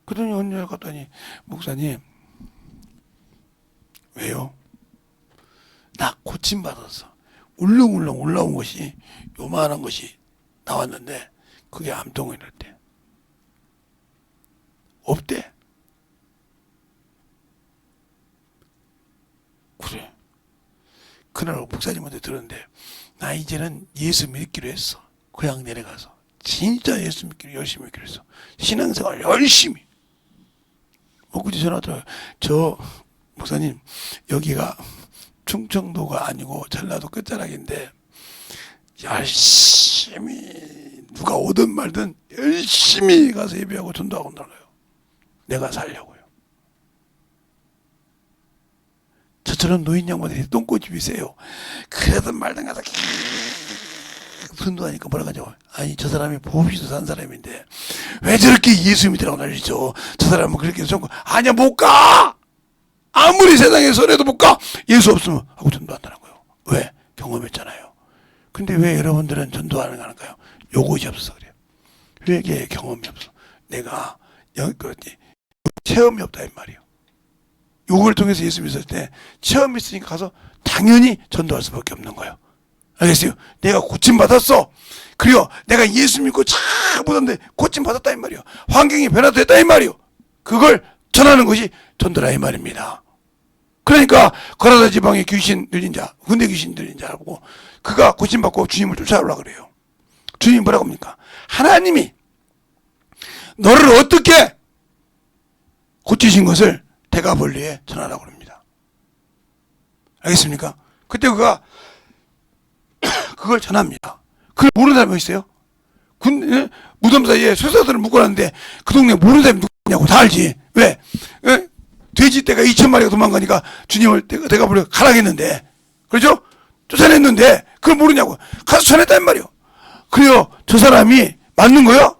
그러더니 어느 날 갔더니 목사님 왜요? 나 고침받았어. 울렁울렁 올라온 것이 요만한 것이 나왔는데 그게 암덩어리였대. 없대. 그래. 그날 목사님한테 들었는데 나 이제는 예수 믿기로 했어. 고향 내려가서 진짜 예수 믿기로 열심히 믿기로 했어. 신앙생활 열심히. 엊그제 전화하더라고요. 저 목사님 여기가 충청도가 아니고 전라도 끝자락인데 열심히 누가 오든 말든 열심히 가서 예배하고 전도하고 나가요. 내가 살려고요. 저처럼 노인 양반들이 똥꼬집이 세요. 그러든 말든 가서 전도하니까 뭐라 하죠. 아니 저 사람이 보험시도 산 사람인데 왜 저렇게 예수 믿으라고 난리죠. 저 사람은 그렇게 해서 아니야 못 가. 아무리 세상에 선해도 못 가. 예수 없으면 하고 전도한다는 거예요. 왜? 경험했잖아요. 근데 왜 여러분들은 전도하는 거 하는가요? 요것이 없어서 그래요. 회개의 경험이 없어. 내가 그렇지 체험이 없다 이 말이에요. 요걸 통해서 예수 믿었을 때 체험이 있으니까 가서 당연히 전도할 수밖에 없는 거예요. 알겠어요? 내가 고침받았어. 그리고 내가 예수 믿고 참 보던데 고침받았다 이 말이에요. 환경이 변화됐다 이 말이에요. 그걸 전하는 것이 전도라 이 말입니다. 그러니까 거라다 지방에 귀신 들린 자, 군대 귀신 들린 자라고 그가 고침받고 주님을 쫓아오려고 그래요. 주님이 뭐라고 합니까? 하나님이 너를 어떻게 고치신 것을 대가벌리에 전하라고 합니다. 알겠습니까? 그때 그가 그걸 전합니다. 그걸 모르는 사람이 있어요? 무덤 사이에 쇠사들을 묶어놨는데 그 동네에 모르는 사람이 누구냐고 다 알지. 왜? 돼지떼가 2,000마리가 도망가니까 주님을 대가벌리에 가라겠는데, 그렇죠? 쫓아냈는데 그걸 모르냐고. 가서 전했단 말이요. 그래요. 저 사람이 맞는 거요?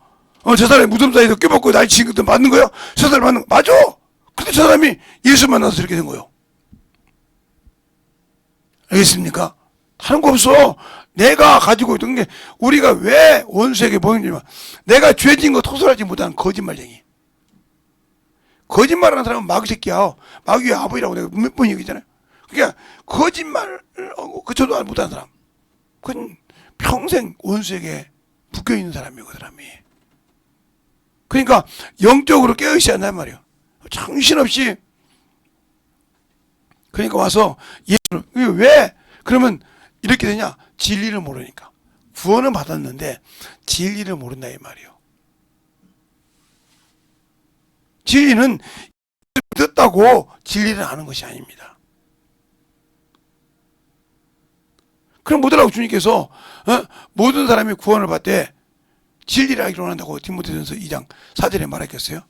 저 사람이 무덤 사이에서 껴먹고 날 치는 것도 맞는 거요? 저 사람 맞는 거 맞아. 근데 저 사람이 예수 만나서 이렇게 된 거예요. 알겠습니까? 다른 거 없어. 내가 가지고 있던 게 우리가 왜 원수에게 보이냐면 내가 죄진 거 토설하지 못하는 거짓말쟁이. 거짓말하는 사람은 마귀 새끼야. 마귀의 아버지라고 내가 몇 번 얘기했잖아요. 그러니까 거짓말을 하고 그쳐도 못하는 사람. 그건 평생 원수에게 묶여있는 사람이에요. 그 사람이. 그러니까 영적으로 깨어있어야 한단 말이에요. 정신없이. 그러니까 와서 예수를 왜 그러면 이렇게 되냐? 진리를 모르니까. 구원은 받았는데 진리를 모른다 이 말이에요. 진리는 듣다고 진리를 아는 것이 아닙니다. 그럼 뭐더라고 주님께서 모든 사람이 구원을 받되 진리를 알기로 원한다고 디모데전서 2장 4절에 말했겠어요?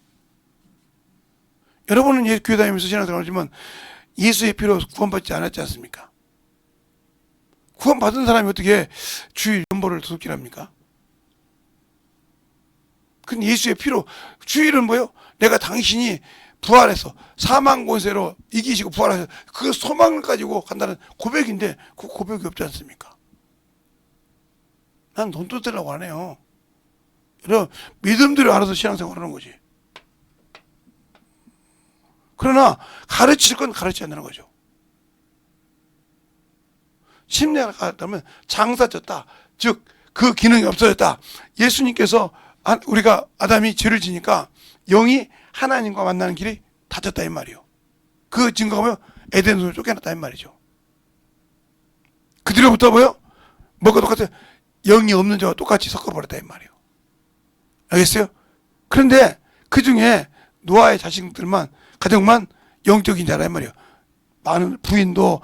여러분은 교회 다니면서 신앙생활 하지만 예수의 피로 구원받지 않았지 않습니까? 구원받은 사람이 어떻게 주일 연보를 도둑질합니까? 그건 예수의 피로. 주일은 뭐요? 내가 당신이 부활해서 사망 권세로 이기시고 부활해서 그 소망을 가지고 간다는 고백인데 그 고백이 없지 않습니까? 난 돈 뜯으려고 안 해요. 여러분 믿음대로 알아서 신앙생활 하는 거지. 그러나 가르칠 건 가르치지 않는 거죠. 심리학을 가르치면 장사졌다. 즉 그 기능이 없어졌다. 예수님께서 우리가 아담이 죄를 지니까 영이 하나님과 만나는 길이 닫혔다 이 말이에요. 그 증거가 뭐요? 에덴으로 쫓겨났다 이 말이죠. 그 뒤로부터 뭐요? 뭐가 똑같아요? 영이 없는 자와 똑같이 섞어버렸다 이 말이에요. 알겠어요? 그런데 그 중에 노아의 자식들만 가정만 영적인 자라 이 말이에요. 많은 부인도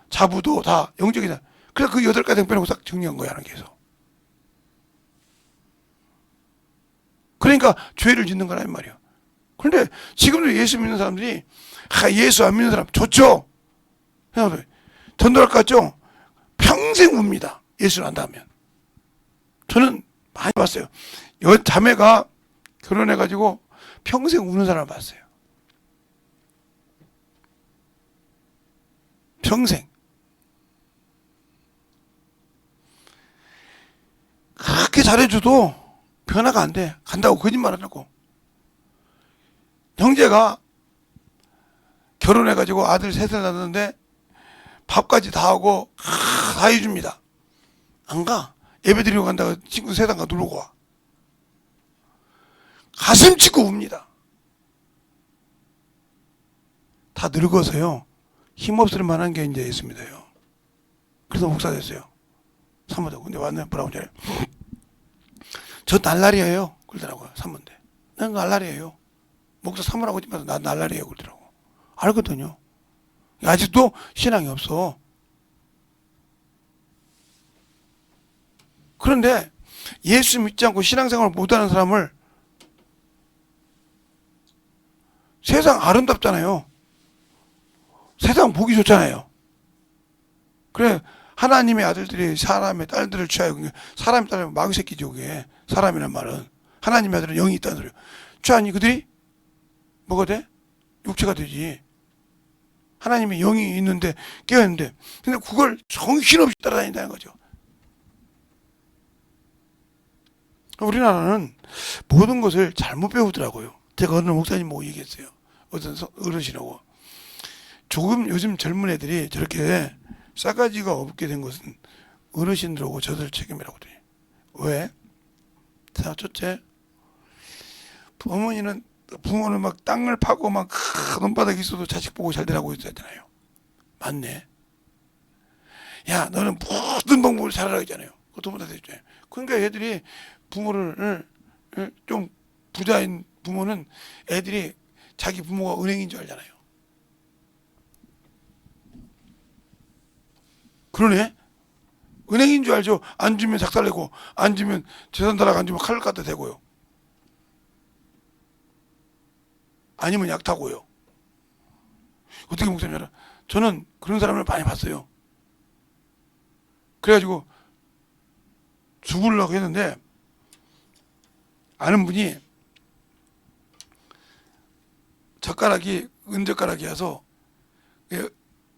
자부도 다 영적이다. 그래서 그 8가정 빼놓고 싹 정리한 거야 하나님께서. 그러니까 죄를 짓는 거라 이 말이에요. 그런데 지금도 예수 믿는 사람들이 예수 안 믿는 사람 좋죠. 전도할 것 같죠? 평생 웁니다. 예수를 안다면. 저는 많이 봤어요. 자매가 결혼해가지고 평생 우는 사람을 봤어요. 평생. 그렇게 잘해줘도 변화가 안 돼. 간다고 거짓말 안 하고. 형제가 결혼해가지고 아들 셋을 낳았는데 밥까지 다 하고 다 해줍니다. 안 가. 예배 드리고 간다고 친구 세상가 누르고 와. 가슴 치고 웁니다. 다 늙어서요. 힘없을 만한 게 이제 예수 믿어요. 그래서 목사 됐어요. 사모도. 근데 왔네. 뭐라고 잘해요. 저 날라리예요. 그러더라고요. 사모인데. 난 날라리예요. 목사 사모라고 하지 마서 나 날라리예요. 그러더라고. 알거든요. 아직도 신앙이 없어. 그런데 예수 믿지 않고 신앙생활을 못하는 사람을 세상 아름답잖아요. 세상 보기 좋잖아요. 그래 하나님의 아들들이 사람의 딸들을 취하여. 사람의 딸은 마귀 새끼죠. 그게 사람이란 말은. 하나님의 아들은 영이 있다는 소리예요. 취하니 그들이 뭐가 돼? 육체가 되지. 하나님의 영이 있는데 깨어있는데 근데 그걸 정신없이 따라다닌다는 거죠. 우리나라는 모든 것을 잘못 배우더라고요. 제가 어느 목사님 보고 얘기했어요. 어떤 어르신하고 조금 요즘 젊은 애들이 저렇게 싸가지가 없게 된 것은 어르신들하고 저들 책임이라고 그래요. 왜? 자, 첫째, 부모는 막 땅을 파고 막 큰 돈바닥이 있어도 자식 보고 잘 되라고 했잖아요. 맞네. 야, 너는 모든 방법을 잘하라고 했잖아요. 그것도 했잖아요. 그러니까 애들이 부모를 좀 부자인 부모는 애들이 자기 부모가 은행인 줄 알잖아요. 그러네. 은행인 줄 알죠. 안 주면 작살내고 안 주면 재산 달라고 안 주면 칼을 갖다 대고요. 아니면 약 타고요. 어떻게 목사님 알아? 저는 그런 사람을 많이 봤어요. 그래가지고 죽으려고 했는데 아는 분이 은젓가락이어서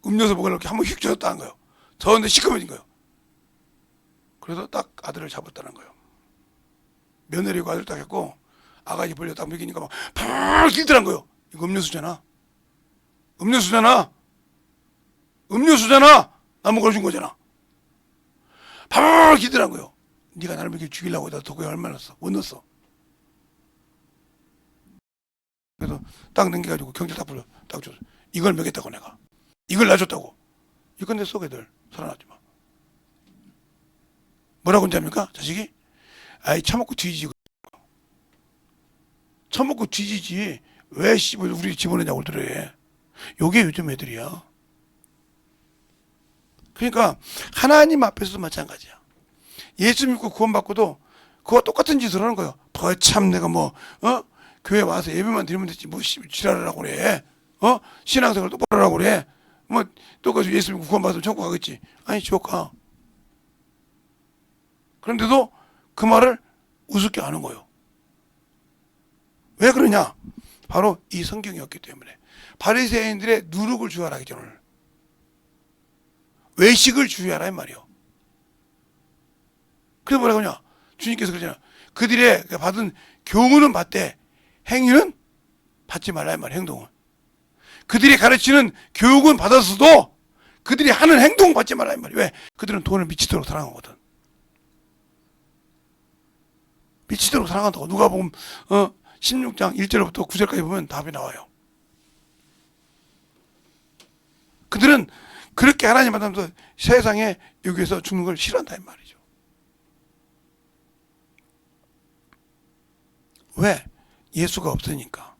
음료수 먹으려고 이렇게 한번 휙 줬다는 거예요. 저한테 시커매진 거예요. 그래서 딱 아들을 잡았다는 거예요. 며느리고 아들 딱 했고 아가씨 벌려 딱 먹이니까 막 팍 길더란 거예요. 이거 음료수잖아. 나무 걸어준 거잖아. 팍 길더란 거예요. 네가 나를 이렇게 죽이려고 나 도구에 얼마나 넣었어? 못 넣었어. 그래서 딱 넘겨가지고 경찰 딱 불러 딱 줬어. 이걸 먹였다고 내가. 이걸 놔줬다고. 이건 내 속애들 살아났지 마. 뭐라고 한답니까? 자식이? 아이 처먹고 뒤지지. 처먹고 뒤지지. 왜 씨발 우리 집어넣냐고 그러더래. 요게 요즘 애들이야. 그러니까 하나님 앞에서도 마찬가지야. 예수 믿고 구원받고도 그거 똑같은 짓을 하는 거예요. 참 내가 교회 와서 예배만 드리면 되지 뭐 지랄을 하고 그래. 신앙생활 똑바로 하고 그래. 뭐 똑같이 예수 믿고 구원받으면 천국 가겠지. 아니 지옥 가. 그런데도 그 말을 우습게 하는 거예요. 왜 그러냐? 바로 이 성경이었기 때문에. 바리새인들의 누룩을 주의하라 하기 전에 외식을 주의하라 이 말이요. 그래서 뭐라고 하냐? 주님께서 그러잖아. 그들의 받은 교훈은 받되 행위는 받지 말라 이 말이야. 행동은. 그들이 가르치는 교육은 받았어도 그들이 하는 행동은 받지 말라 이 말이야. 왜? 그들은 돈을 미치도록 사랑하거든. 미치도록 사랑한다고. 누가 보면 16장 1절부터 9절까지 보면 답이 나와요. 그들은 그렇게 하나님 만나면서 세상에 여기에서 죽는 걸 싫어한다 이 말이죠. 왜? 예수가 없으니까.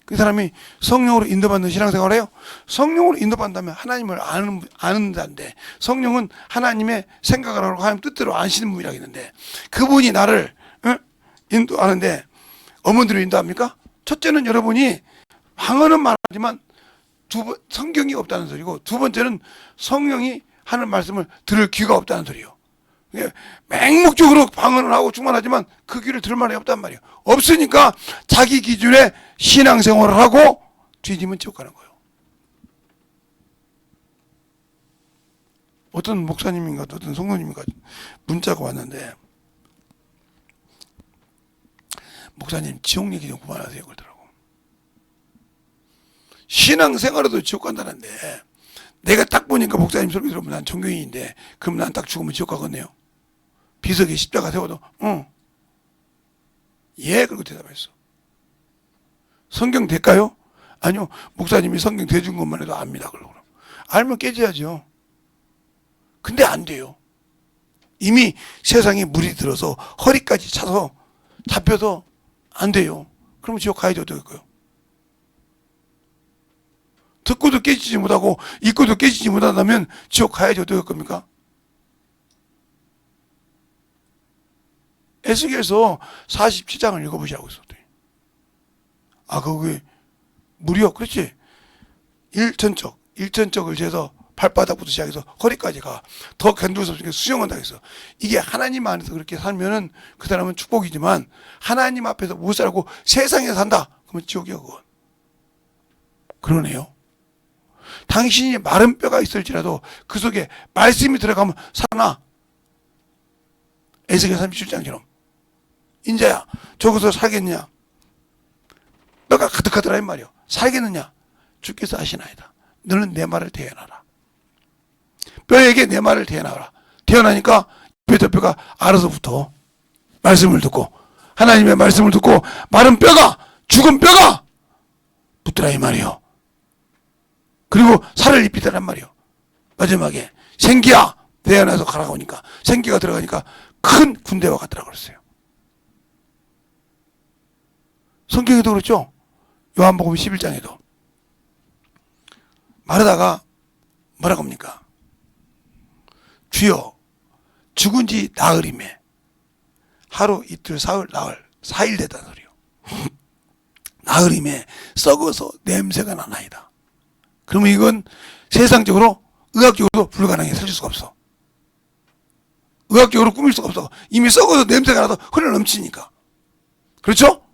그 사람이 성령으로 인도받는 신앙생활을 해요. 성령으로 인도받는다면 하나님을 아는다는데 성령은 하나님의 생각을 하고 하나님 뜻대로 아시는 분이라고 했는데 그분이 나를 인도하는데 어머니로 인도합니까? 첫째는 여러분이 방언은 말하지만 성경이 없다는 소리고 두 번째는 성령이 하는 말씀을 들을 귀가 없다는 소리요. 맹목적으로 방언을 하고 충만하지만 그 귀를 들을 만이 없단 말이에요. 없으니까 자기 기준의 신앙생활을 하고 뒤지면 지옥 가는 거예요. 어떤 목사님인가 어떤 성도님인가 문자가 왔는데 목사님 지옥 얘기 좀 그만하세요 그러더라고. 신앙생활에도 지옥 간다는데 내가 딱 보니까 목사님 설교 들으면 난 종교인인데 그럼 난 딱 죽으면 지옥 가겠네요. 비석에 십자가 세워도 예 그러고 대답했어. 성경 될까요? 아니요 목사님이 성경 대준 것만 해도 압니다. 그러고 알면 깨져야죠. 근데 안 돼요. 이미 세상에 물이 들어서 허리까지 차서 잡혀서 안 돼요. 그럼 지옥 가야지 어떡할까요? 듣고도 깨지지 못하고 읽고도 깨지지 못한다면 지옥 가야지 어떡할 겁니까? 에스겔서 47장을 읽어보시라고 했었더니 그게 물이요? 그렇지. 1천적을 재서 발바닥부터 시작해서 허리까지 가. 더 견딜 수 없으니까 수정한다 했어. 이게 하나님 안에서 그렇게 살면은 그 사람은 축복이지만 하나님 앞에서 못 살고 세상에 산다. 그러면 지옥이야 그건. 그러네요. 당신이 마른 뼈가 있을지라도 그 속에 말씀이 들어가면 살아나. 에스겔 37장처럼. 인자야, 저기서 살겠느냐? 뼈가 가득하더라 이 말이요. 살겠느냐? 주께서 아시나이다. 너는 내 말을 대언하라. 뼈에게 내 말을 대언하라. 대언하니까 뼈가 알아서 붙어. 말씀을 듣고, 하나님의 말씀을 듣고 마른 뼈가, 죽은 뼈가 붙더라 이 말이요. 그리고 살을 입히더란 말이요. 마지막에 생기야 대언해서 가라고 하니까 생기가 들어가니까 큰 군대와 같더라 그랬어요. 성경에도 그렇죠. 요한복음 11장에도 마르다가 뭐라고 합니까? 주여, 죽은 지 나흘이매. 하루, 이틀, 사흘, 나흘, 4일 됐다는 소리요. 나흘이매 썩어서 냄새가 나나이다. 그러면 이건 세상적으로, 의학적으로 불가능해. 살릴 수가 없어. 의학적으로 꾸밀 수가 없어. 이미 썩어서 냄새가 나서 흘러 넘치니까. 그렇죠?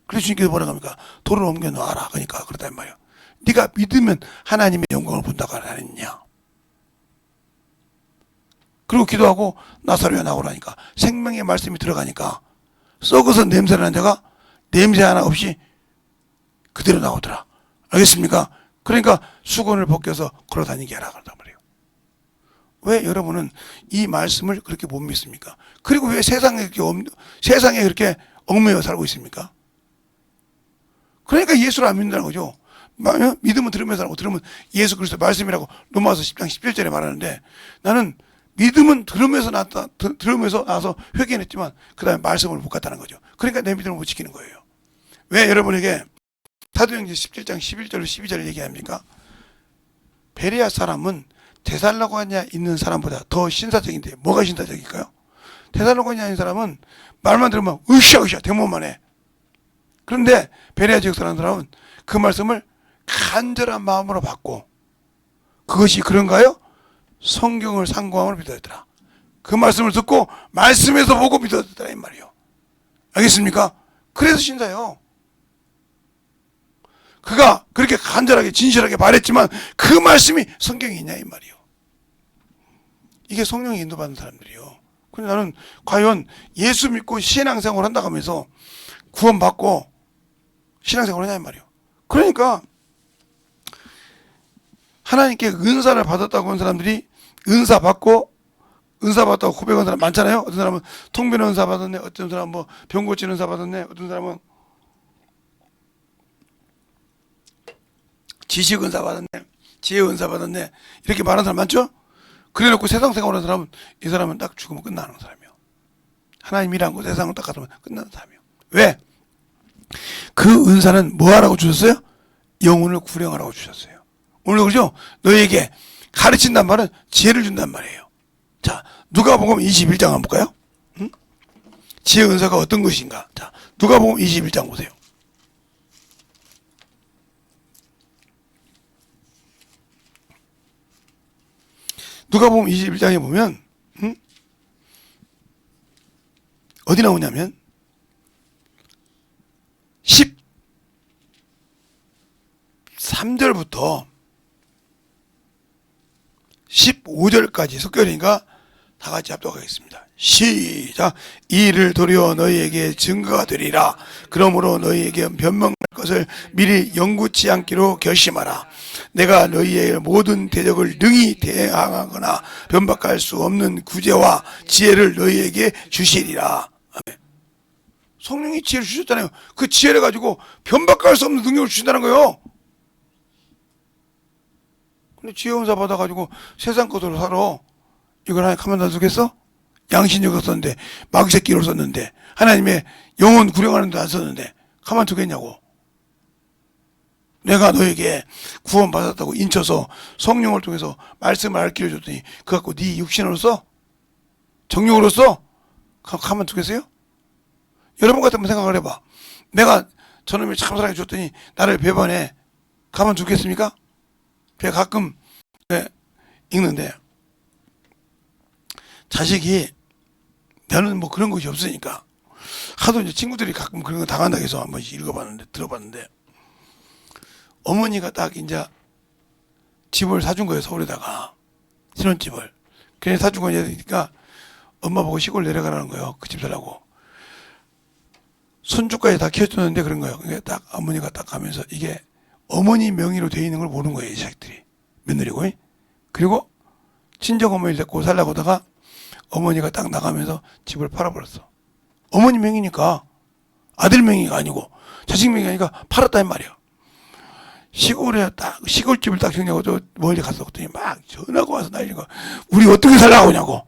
그래서 주님께서 뭐라고 합니까? 돌을 옮겨 놓아라. 그러니까 그렇단 말이에요. 네가 믿으면 하나님의 영광을 본다고 안 했냐? 그리고 기도하고 나사로야 나오라니까 생명의 말씀이 들어가니까 썩어서 냄새 나는 데가 냄새 하나 없이 그대로 나오더라. 알겠습니까? 그러니까 수건을 벗겨서 걸어다니게 하라 그런단 말이에요. 왜 여러분은 이 말씀을 그렇게 못 믿습니까? 그리고 왜 세상에 그렇게 얽매여 살고 있습니까? 그러니까 예수를 안 믿는다는 거죠. 믿으면 들으면서 하고 들으면 예수 그리스도 말씀이라고 로마서 10장 17절에 말하는데 나는 믿음은 들으면서 나서 회개했지만 그 다음에 말씀을 못 갖다는 거죠. 그러니까 내 믿음을 못 지키는 거예요. 왜 여러분에게 사도행전 17장 11절로 12절을 얘기합니까? 베레아 사람은 데살로니가에 있는 사람보다 더 신사적인데 뭐가 신사적일까요? 데살로니가에 있는 사람은 말만 들으면 으쌰으쌰 대모만 해. 그런데 베레아 지역 사람은 그 말씀을 간절한 마음으로 받고 그것이 그런가요? 성경을 상고함으로 믿어야더라. 그 말씀을 듣고 말씀에서 보고 믿어야더라 이 말이요. 알겠습니까? 그래서 신사요. 그가 그렇게 간절하게 진실하게 말했지만 그 말씀이 성경에 있냐 이 말이요. 이게 성령이 인도받는 사람들이요. 근데 나는 과연 예수 믿고 신앙생활 한다고 하면서 구원받고 신앙생활 하냐 이 말이요. 그러니까 하나님께 은사를 받았다고 하는 사람들이 은사 받다고 고백하는 사람 많잖아요. 어떤 사람은 통변 은사 받았네, 어떤 사람은 뭐 병 고치는 은사 받았네, 어떤 사람은 지식 은사 받았네, 지혜 은사 받았네, 이렇게 말하는 사람 많죠? 그래 놓고 세상 생활하는 사람은 이 사람은 딱 죽으면 끝나는 사람이요. 하나님이란 거 세상을 딱 가서면 끝나는 사람이요. 왜? 그 은사는 뭐 하라고 주셨어요? 영혼을 구령하라고 주셨어요. 오늘 그죠? 너에게 가르친단 말은 지혜를 준단 말이에요. 자, 누가복음 21장 한번 볼까요? 응? 지혜 은사가 어떤 것인가? 자, 누가복음 21장 보세요. 누가복음 21장에 보면 어디 나오냐면 13절부터 15절까지 섞여니까 다 같이 합독하겠습니다. 시작. 이를 도리어 너희에게 증거가 되리라. 그러므로 너희에게 변명할 것을 미리 영구치 않기로 결심하라. 내가 너희의 모든 대적을 능히 대항하거나 변박할 수 없는 구제와 지혜를 너희에게 주시리라. 아멘. 성령이 지혜를 주셨잖아요. 그 지혜를 가지고 변박할 수 없는 능력을 주신다는 거예요. 근데 지혜 은사 받아가지고 세상 것으로 살아. 이걸 하나님 가만 놔두겠어? 양신력을 썼는데, 마귀새끼를 썼는데, 하나님의 영혼 구령하는 데 안 썼는데, 가만 두겠냐고. 내가 너에게 구원받았다고 인쳐서 성령을 통해서 말씀을 알기를 줬더니, 그거 갖고 네 육신으로 써? 정욕으로 써? 가만 두겠어요? 여러분 같으면 생각을 해봐. 내가 저놈이 참 사랑해 줬더니, 나를 배반해. 가만 두겠습니까? 제가 가끔 읽는데 자식이 나는 뭐 그런 것이 없으니까 하도 이제 친구들이 가끔 그런 거 당한다고 해서 한번 읽어봤는데 들어봤는데 어머니가 딱 이제 집을 사준 거예요. 서울에다가 신혼집을. 그냥 사준 거니까 엄마 보고 시골 내려가라는 거예요. 그 집 살라고. 손주까지 다 키워줬는데 그런 거예요. 그러니까 딱 어머니가 딱 가면서 이게 어머니 명의로 돼 있는 걸 모르는 거예요. 이 자식들이. 며느리고. 그리고 친정 어머니를 데리고 살라고 하다가 어머니가 딱 나가면서 집을 팔아버렸어. 어머니 명의니까 아들 명의가 아니고 자식 명의가 아니니까 팔았다는 말이야. 시골에 딱 시골집을 딱 정리하고 저 멀리 갔었더니 막 전화가 와서 난리가 우리 어떻게 살라고 하냐고.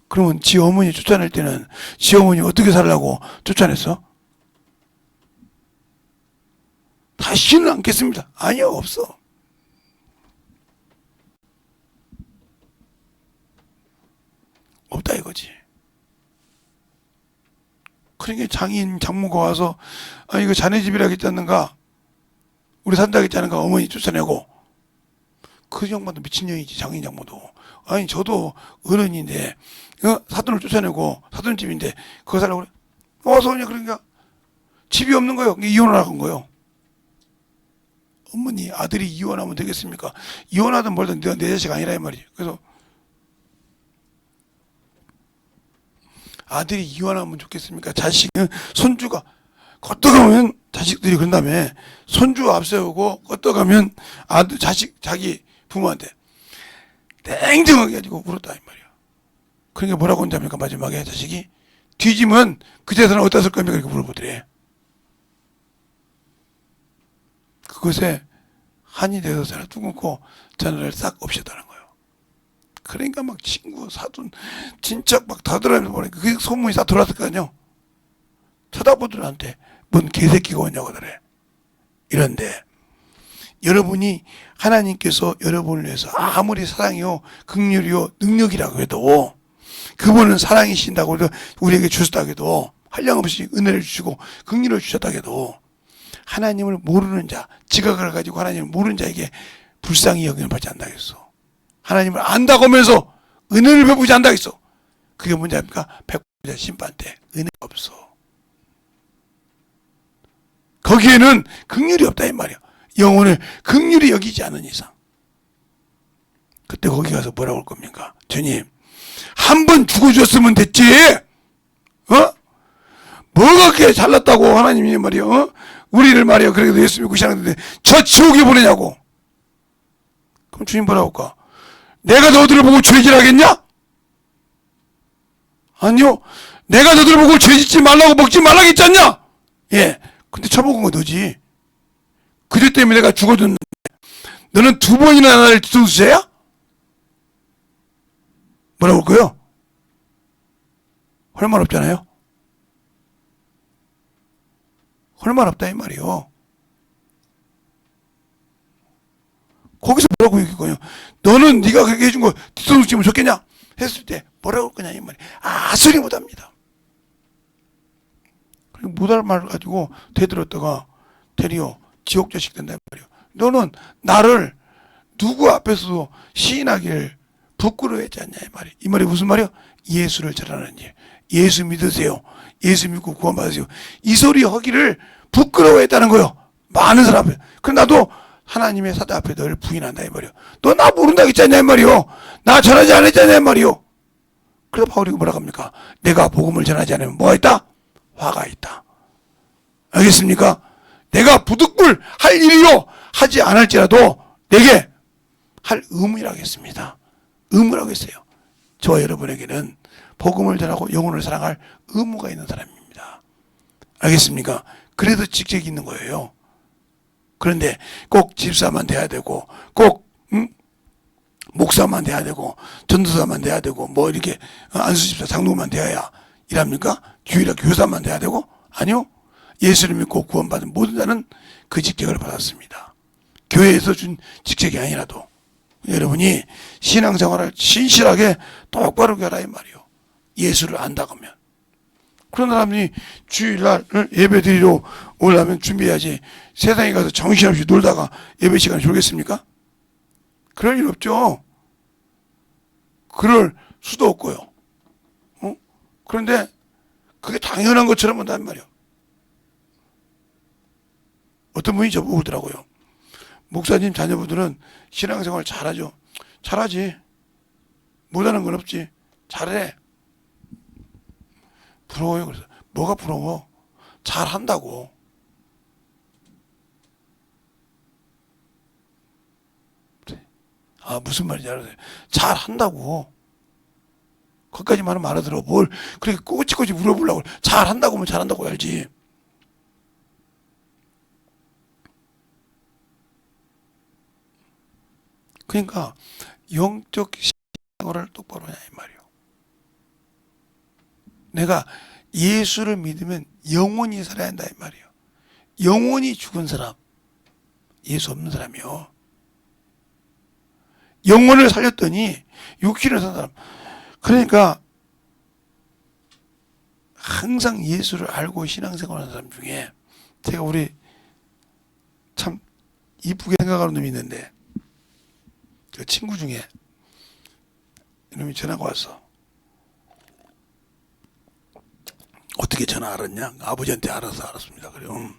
그러면 지 어머니 쫓아낼 때는 지 어머니 어떻게 살라고 쫓아냈어? 다시는 않겠습니다. 아니요, 없어. 없다 이거지. 그러니까 장인 장모가 와서 아 이거 자네 집이라 했잖는가 우리 산다 했잖는가 어머니 쫓아내고 그 양반도 미친년이지. 장인 장모도. 아니 저도 어른인데 사돈을 쫓아내고 사돈집인데 그거 살라고 그래. 어서 오냐. 그러니까 집이 없는 거예요. 이혼을 한 거예요. 어머니 아들이 이혼하면 되겠습니까? 이혼하든 뭐든 내가 내 자식 아니라 이 말이지. 그래서 아들이 이혼하면 좋겠습니까? 자식은 손주가 껐떡하면 자식들이 그런 다음에 손주 앞세우고 껐떡하면 아들 자식 자기 부모한테 냉정하게 가지고 울었다 이 말이야. 그러니까 뭐라고 한답니까? 마지막에 자식이 뒤지면 그 재산을 어디다 쓸 겁니까? 이렇게 물어보더래. 그것에 한이 돼서 전화 뚝 끊고 전화를 싹 없애다는 거예요. 그러니까 막 친구, 사돈, 친척 막 다 들어오면서 보니까 그 소문이 다 들어왔을 거 아니요. 쳐다보더라한테 뭔 개새끼가 오냐고 그래. 이런데 여러분이 하나님께서 여러분을 위해서 아무리 사랑이요, 긍휼이요, 능력이라고 해도 그분은 사랑이신다고 해도 우리에게 주셨다고 해도 한량없이 은혜를 주시고 긍휼을 주셨다고 해도 하나님을 모르는 자, 지각을 가지고 하나님을 모르는 자에게 불쌍히 여김을 받지 않다겠어. 하나님을 안다고 하면서 은혜를 베푸지 않다겠어. 그게 뭔지합니까? 백보자 심판 때 은혜가 없어. 거기에는 긍휼이 없다 이 말이야. 영혼을 긍휼히 여기지 않은 이상. 그때 거기 가서 뭐라고 할 겁니까? 주님, 한 번 죽어줬으면 됐지. 뭐가 그렇게 잘났다고 하나님이 말이야. 우리를 말이야 그래도 예수 믿고 시작하는데 저 지옥에 보내냐고. 그럼 주님 뭐라고 할까? 내가 너희들을 보고 죄질하겠냐? 아니요. 내가 너희들을 보고 죄짓지 말라고 먹지 말라고 했지 않냐? 예. 근데 처먹은 거 너지. 그죄 때문에 내가 죽어줬는데 너는 두 번이나 나를 뒤통수죄야? 뭐라고 할 거요? 할 말 없잖아요. 할 말 없다 이 말이요. 거기서 뭐라고 얘기할 거냐? 너는 네가 그렇게 해준 거 뒤통수 치면 좋겠냐? 했을 때 뭐라고 할 거냐 이 말이. 소리 못합니다. 못할 말을 가지고 대들었다가 대리어 지옥 자식 된다 이 말이요. 너는 나를 누구 앞에서도 시인하기를 부끄러워했지 않냐 이 말이. 이 말이 무슨 말이요? 예수를 잘하는 일. 예수 믿으세요. 예수 믿고 구원받으세요. 이 소리 하기를 부끄러워했다는 거요. 많은 사람 앞에. 그럼 나도 하나님의 사자 앞에 너를 부인한다 이 말이요. 너 나 모른다 했잖냐 이 말이요. 나 전하지 않았잖냐 이 말이요. 그래서 바울이 뭐라고 합니까? 내가 복음을 전하지 않으면 뭐가 있다? 화가 있다. 알겠습니까? 내가 부득불 할 일이요 하지 않을지라도 내게 할 의무라고 했습니다. 의무라고 했어요. 저와 여러분에게는 복음을 전하고 영혼을 사랑할 의무가 있는 사람입니다. 알겠습니까? 그래도 직책이 있는 거예요. 그런데 꼭 집사만 돼야 되고 꼭 목사만 돼야 되고 전도사만 돼야 되고 뭐 이렇게 안수집사 장로만 돼야 이랍니까? 주일학 교사만 돼야 되고? 아니요. 예수를 믿고 구원받은 모든 자는 그 직책을 받았습니다. 교회에서 준 직책이 아니라도 여러분이 신앙생활을 신실하게 똑바로 하라 이 말이요. 예수를 안다고 하면. 그런 사람이 주일날 예배 드리러 오려면 준비해야지. 세상에 가서 정신없이 놀다가 예배 시간에 졸겠습니까? 그럴 일 없죠. 그럴 수도 없고요. 그런데 그게 당연한 것처럼 한단 말이에요. 어떤 분이 저보고 그러더라고요. 목사님 자녀분들은 신앙생활 잘하죠. 잘하지. 못하는 건 없지. 잘해. 부러워요. 그래서 뭐가 부러워? 잘한다고. 아, 무슨 말인지 알아요. 잘한다고. 거기까지 말하면 알아들어. 뭘 그렇게 꼬치꼬치 물어보려고. 잘한다고 하면 잘한다고 알지. 그러니까 영적 생활을 똑바로 해야 이 말이요. 내가 예수를 믿으면 영원히 살아야 한다 이 말이요. 영원히 죽은 사람, 예수 없는 사람이요. 영혼을 살렸더니 육신을 산 사람. 그러니까 항상 예수를 알고 신앙생활하는 사람 중에 제가 우리 참 이쁘게 생각하는 놈이 있는데 그 친구 중에 이놈이 전화가 왔어. 어떻게 전화 알았냐? 아버지한테 알았습니다. 그래요.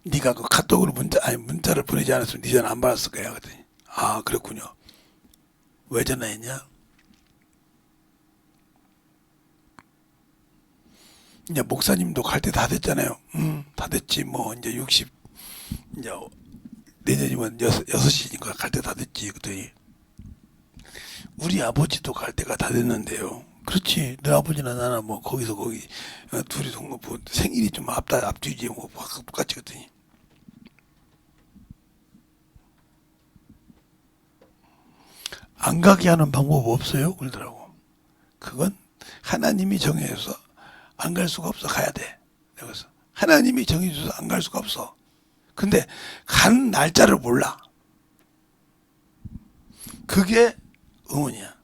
네가 그 카톡으로 문자를 보내지 않았으면 네 전화 안 받았을 거야. 그랬더니 아, 그렇군요. 왜 전화했냐? 이제 목사님도 갈 때 다 됐잖아요. 다 됐지. 뭐 이제 60 이제 내년이면 6시니까 갈 때 다 됐지. 그랬더니 우리 아버지도 갈 때가 다 됐는데요. 그렇지. 너 아버지나 나나 뭐 거기서 거기 둘이 동거 뭐 생일이 좀 앞뒤지 뭐 똑같이. 그랬더니 안 가게 하는 방법 없어요? 그러더라고. 그건 하나님이 정해서 안 갈 수가 없어. 가야 돼. 그래서 하나님이 정해줘서 안 갈 수가 없어. 근데 간 날짜를 몰라. 그게 의문이야.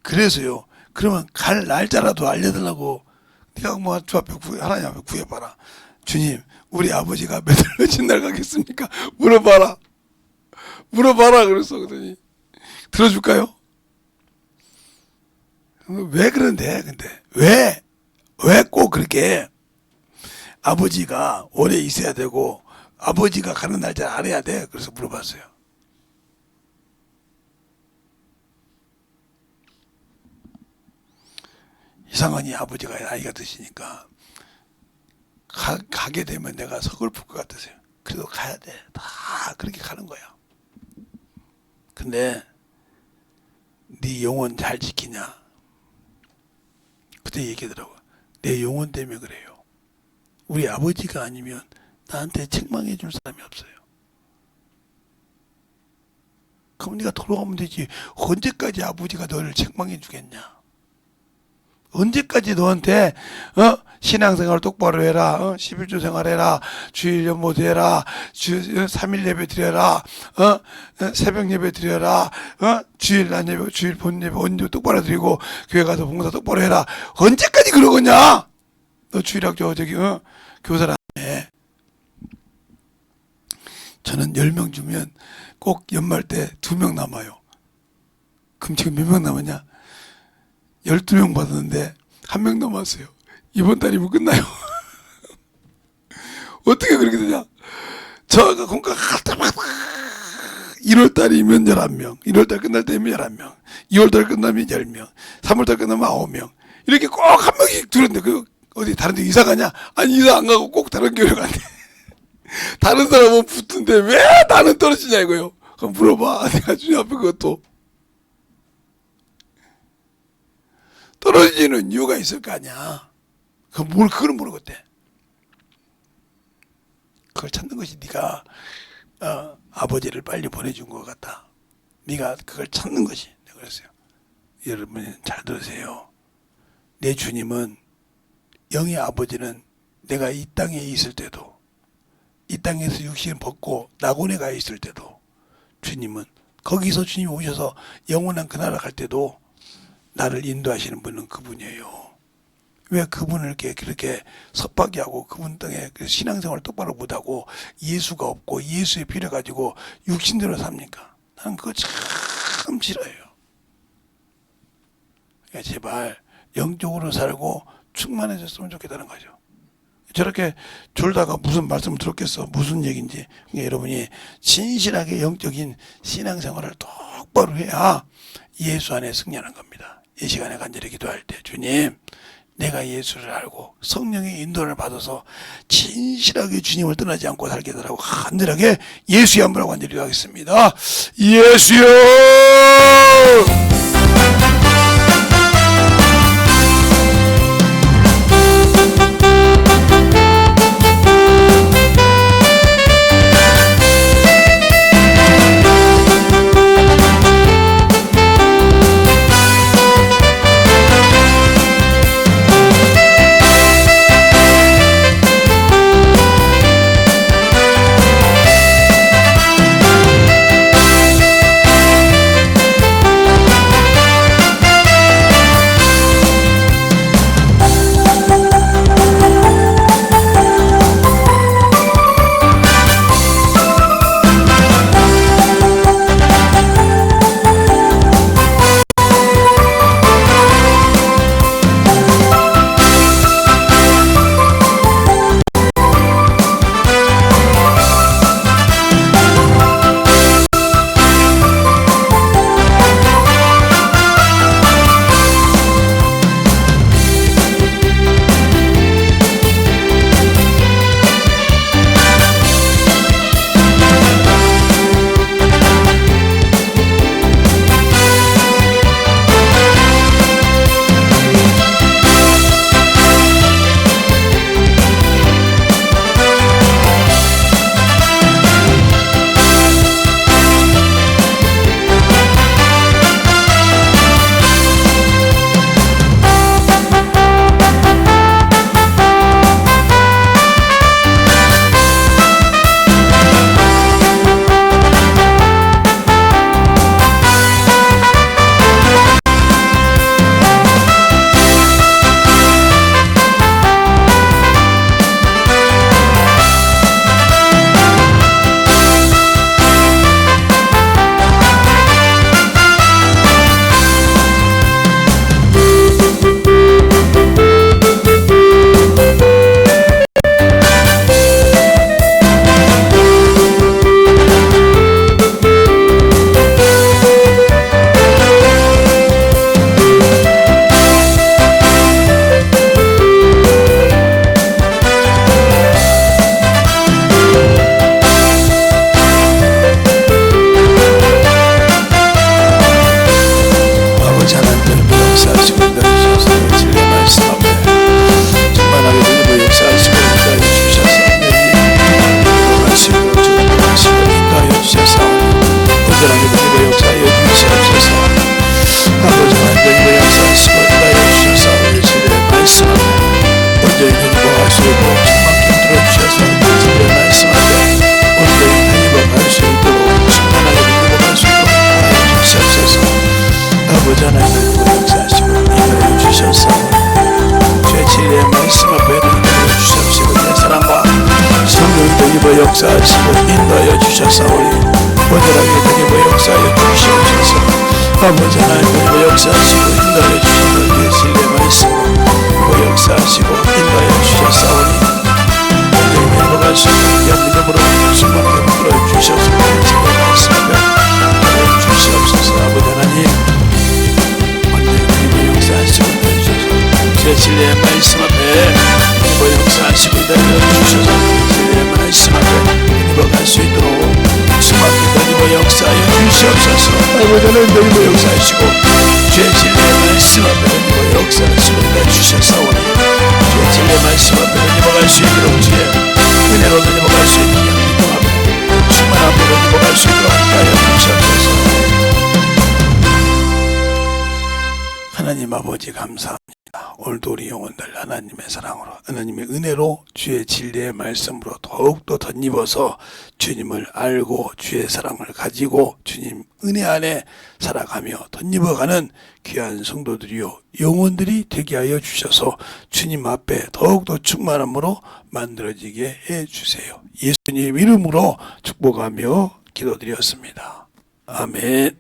그래서요. 그러면 갈 날짜라도 알려달라고 네가 뭐 주 앞에 하나님 앞에 구해봐라. 주님, 우리 아버지가 며칠 날 가겠습니까? 물어봐라. 그랬어. 그러더니 들어줄까요? 왜 그런데? 근데 왜 꼭 그렇게 아버지가 오래 있어야 되고 아버지가 가는 날짜 알아야 돼? 그래서 물어봤어요. 이상하니 아버지가 나이가 드시니까 가게 되면 내가 서글플 것 같으세요. 그래도 가야 돼. 다 그렇게 가는 거야. 근데 네 영혼 잘 지키냐? 그때 얘기하더라고. 내 영혼 때문에 그래요. 우리 아버지가 아니면 나한테 책망해 줄 사람이 없어요. 그럼 네가 돌아가면 되지. 언제까지 아버지가 너를 책망해 주겠냐? 언제까지 너한테 신앙생활 똑바로 해라. 11조 생활해라. 주일 연못 해라. 3일 예배 드려라. 새벽 예배 드려라. 주일 난 예배, 주일 본 예배 언제 똑바로 드리고 교회 가서 봉사 똑바로 해라. 언제까지 그러겠냐? 너 주일학교 교사를 안 해. 저는 10명 주면 꼭 연말 때 2명 남아요. 그럼 지금 몇 명 남았냐? 12명 받았는데 1명 남았어요. 이번 달이면 끝나요. 어떻게 그렇게 되냐? 저가 공과 1월달이면 11명, 1월달 끝날 때면 11명, 2월달 끝나면 10명, 3월달 끝나면 9명. 이렇게 꼭 한 명씩 들었는데 어디 다른 데 이사 가냐? 아니, 이사 안 가고 꼭 다른 교회 가네. 다른 사람은 붙은데 왜 나는 떨어지냐 이거요. 그럼 물어봐. 내가 주님 앞에 그것도 떨어지는 이유가 있을 거 아니야. 그걸 모르겠대. 그걸 찾는 것이 네가 아버지를 빨리 보내준 것 같다. 네가 그걸 찾는 것이. 내가 그랬어요. 여러분 잘 들으세요. 내 주님은 영의 아버지는 내가 이 땅에 있을 때도 이 땅에서 육신 벗고 낙원에 가 있을 때도 주님은 거기서 주님이 오셔서 영원한 그 나라 갈 때도 나를 인도하시는 분은 그분이에요. 왜 그분을 그렇게 섭박이 하고 그분 땅에 신앙생활을 똑바로 못하고 예수가 없고 예수의 피를 가지고 육신대로 삽니까? 나는 그거 참 싫어해요. 그러니까 제발 영적으로 살고 충만해졌으면 좋겠다는 거죠. 저렇게 졸다가 무슨 말씀을 들었겠어? 무슨 얘기인지. 그러니까 여러분이 진실하게 영적인 신앙생활을 똑바로 해야 예수 안에 승리하는 겁니다. 이 시간에 간절히 기도할 때 주님, 내가 예수를 알고 성령의 인도를 받아서 진실하게 주님을 떠나지 않고 살게 해달라고 간절하게 예수의 한번하고 간절히 기도하겠습니다. 예수여! 역사하시고 인도하여 주셨사오니 온전하게 되게 역사하여 주시옵소서. 아버지 하나님 역사하시고 인도하여 주신 너희의 신뢰 말씀으로 역사하시고 인도하여 주셨사오니 온전히 행복할 수 있게 믿음으로 충만하게 풀어 주셔서 신뢰 말씀을 주시옵소서. 아버지 하나님 온전히 역사하시고 인도하여 주셔서 제 진리의 말씀 앞에 역사하시고 인도하여 주셔서 진리의 말씀 앞에 행복할 수 있도록 수많은 역사하여 주시옵소서. 아버지 하나님 역사하시고 주의 진리의 말씀 앞에 역사하시고 인도하여 주셨사오니 주의 진리의 말씀 앞에 행복할 수 있도록 주의 은혜로 행복할 수 있는 영광 앞에 충만함으로 행복할 수 있도록 하여 주시옵소서. 하나님 아버지 감사합니다. 오늘도 우리 영혼들 하나님의 사랑으로 하나님의 은혜로 주의 진리의 말씀으로 더욱더 덧입어서 주님을 알고 주의 사랑을 가지고 주님 은혜 안에 살아가며 덧입어가는 귀한 성도들이요 영혼들이 되게 하여 주셔서 주님 앞에 더욱더 충만함으로 만들어지게 해주세요. 예수님 이름으로 축복하며 기도드렸습니다. 아멘.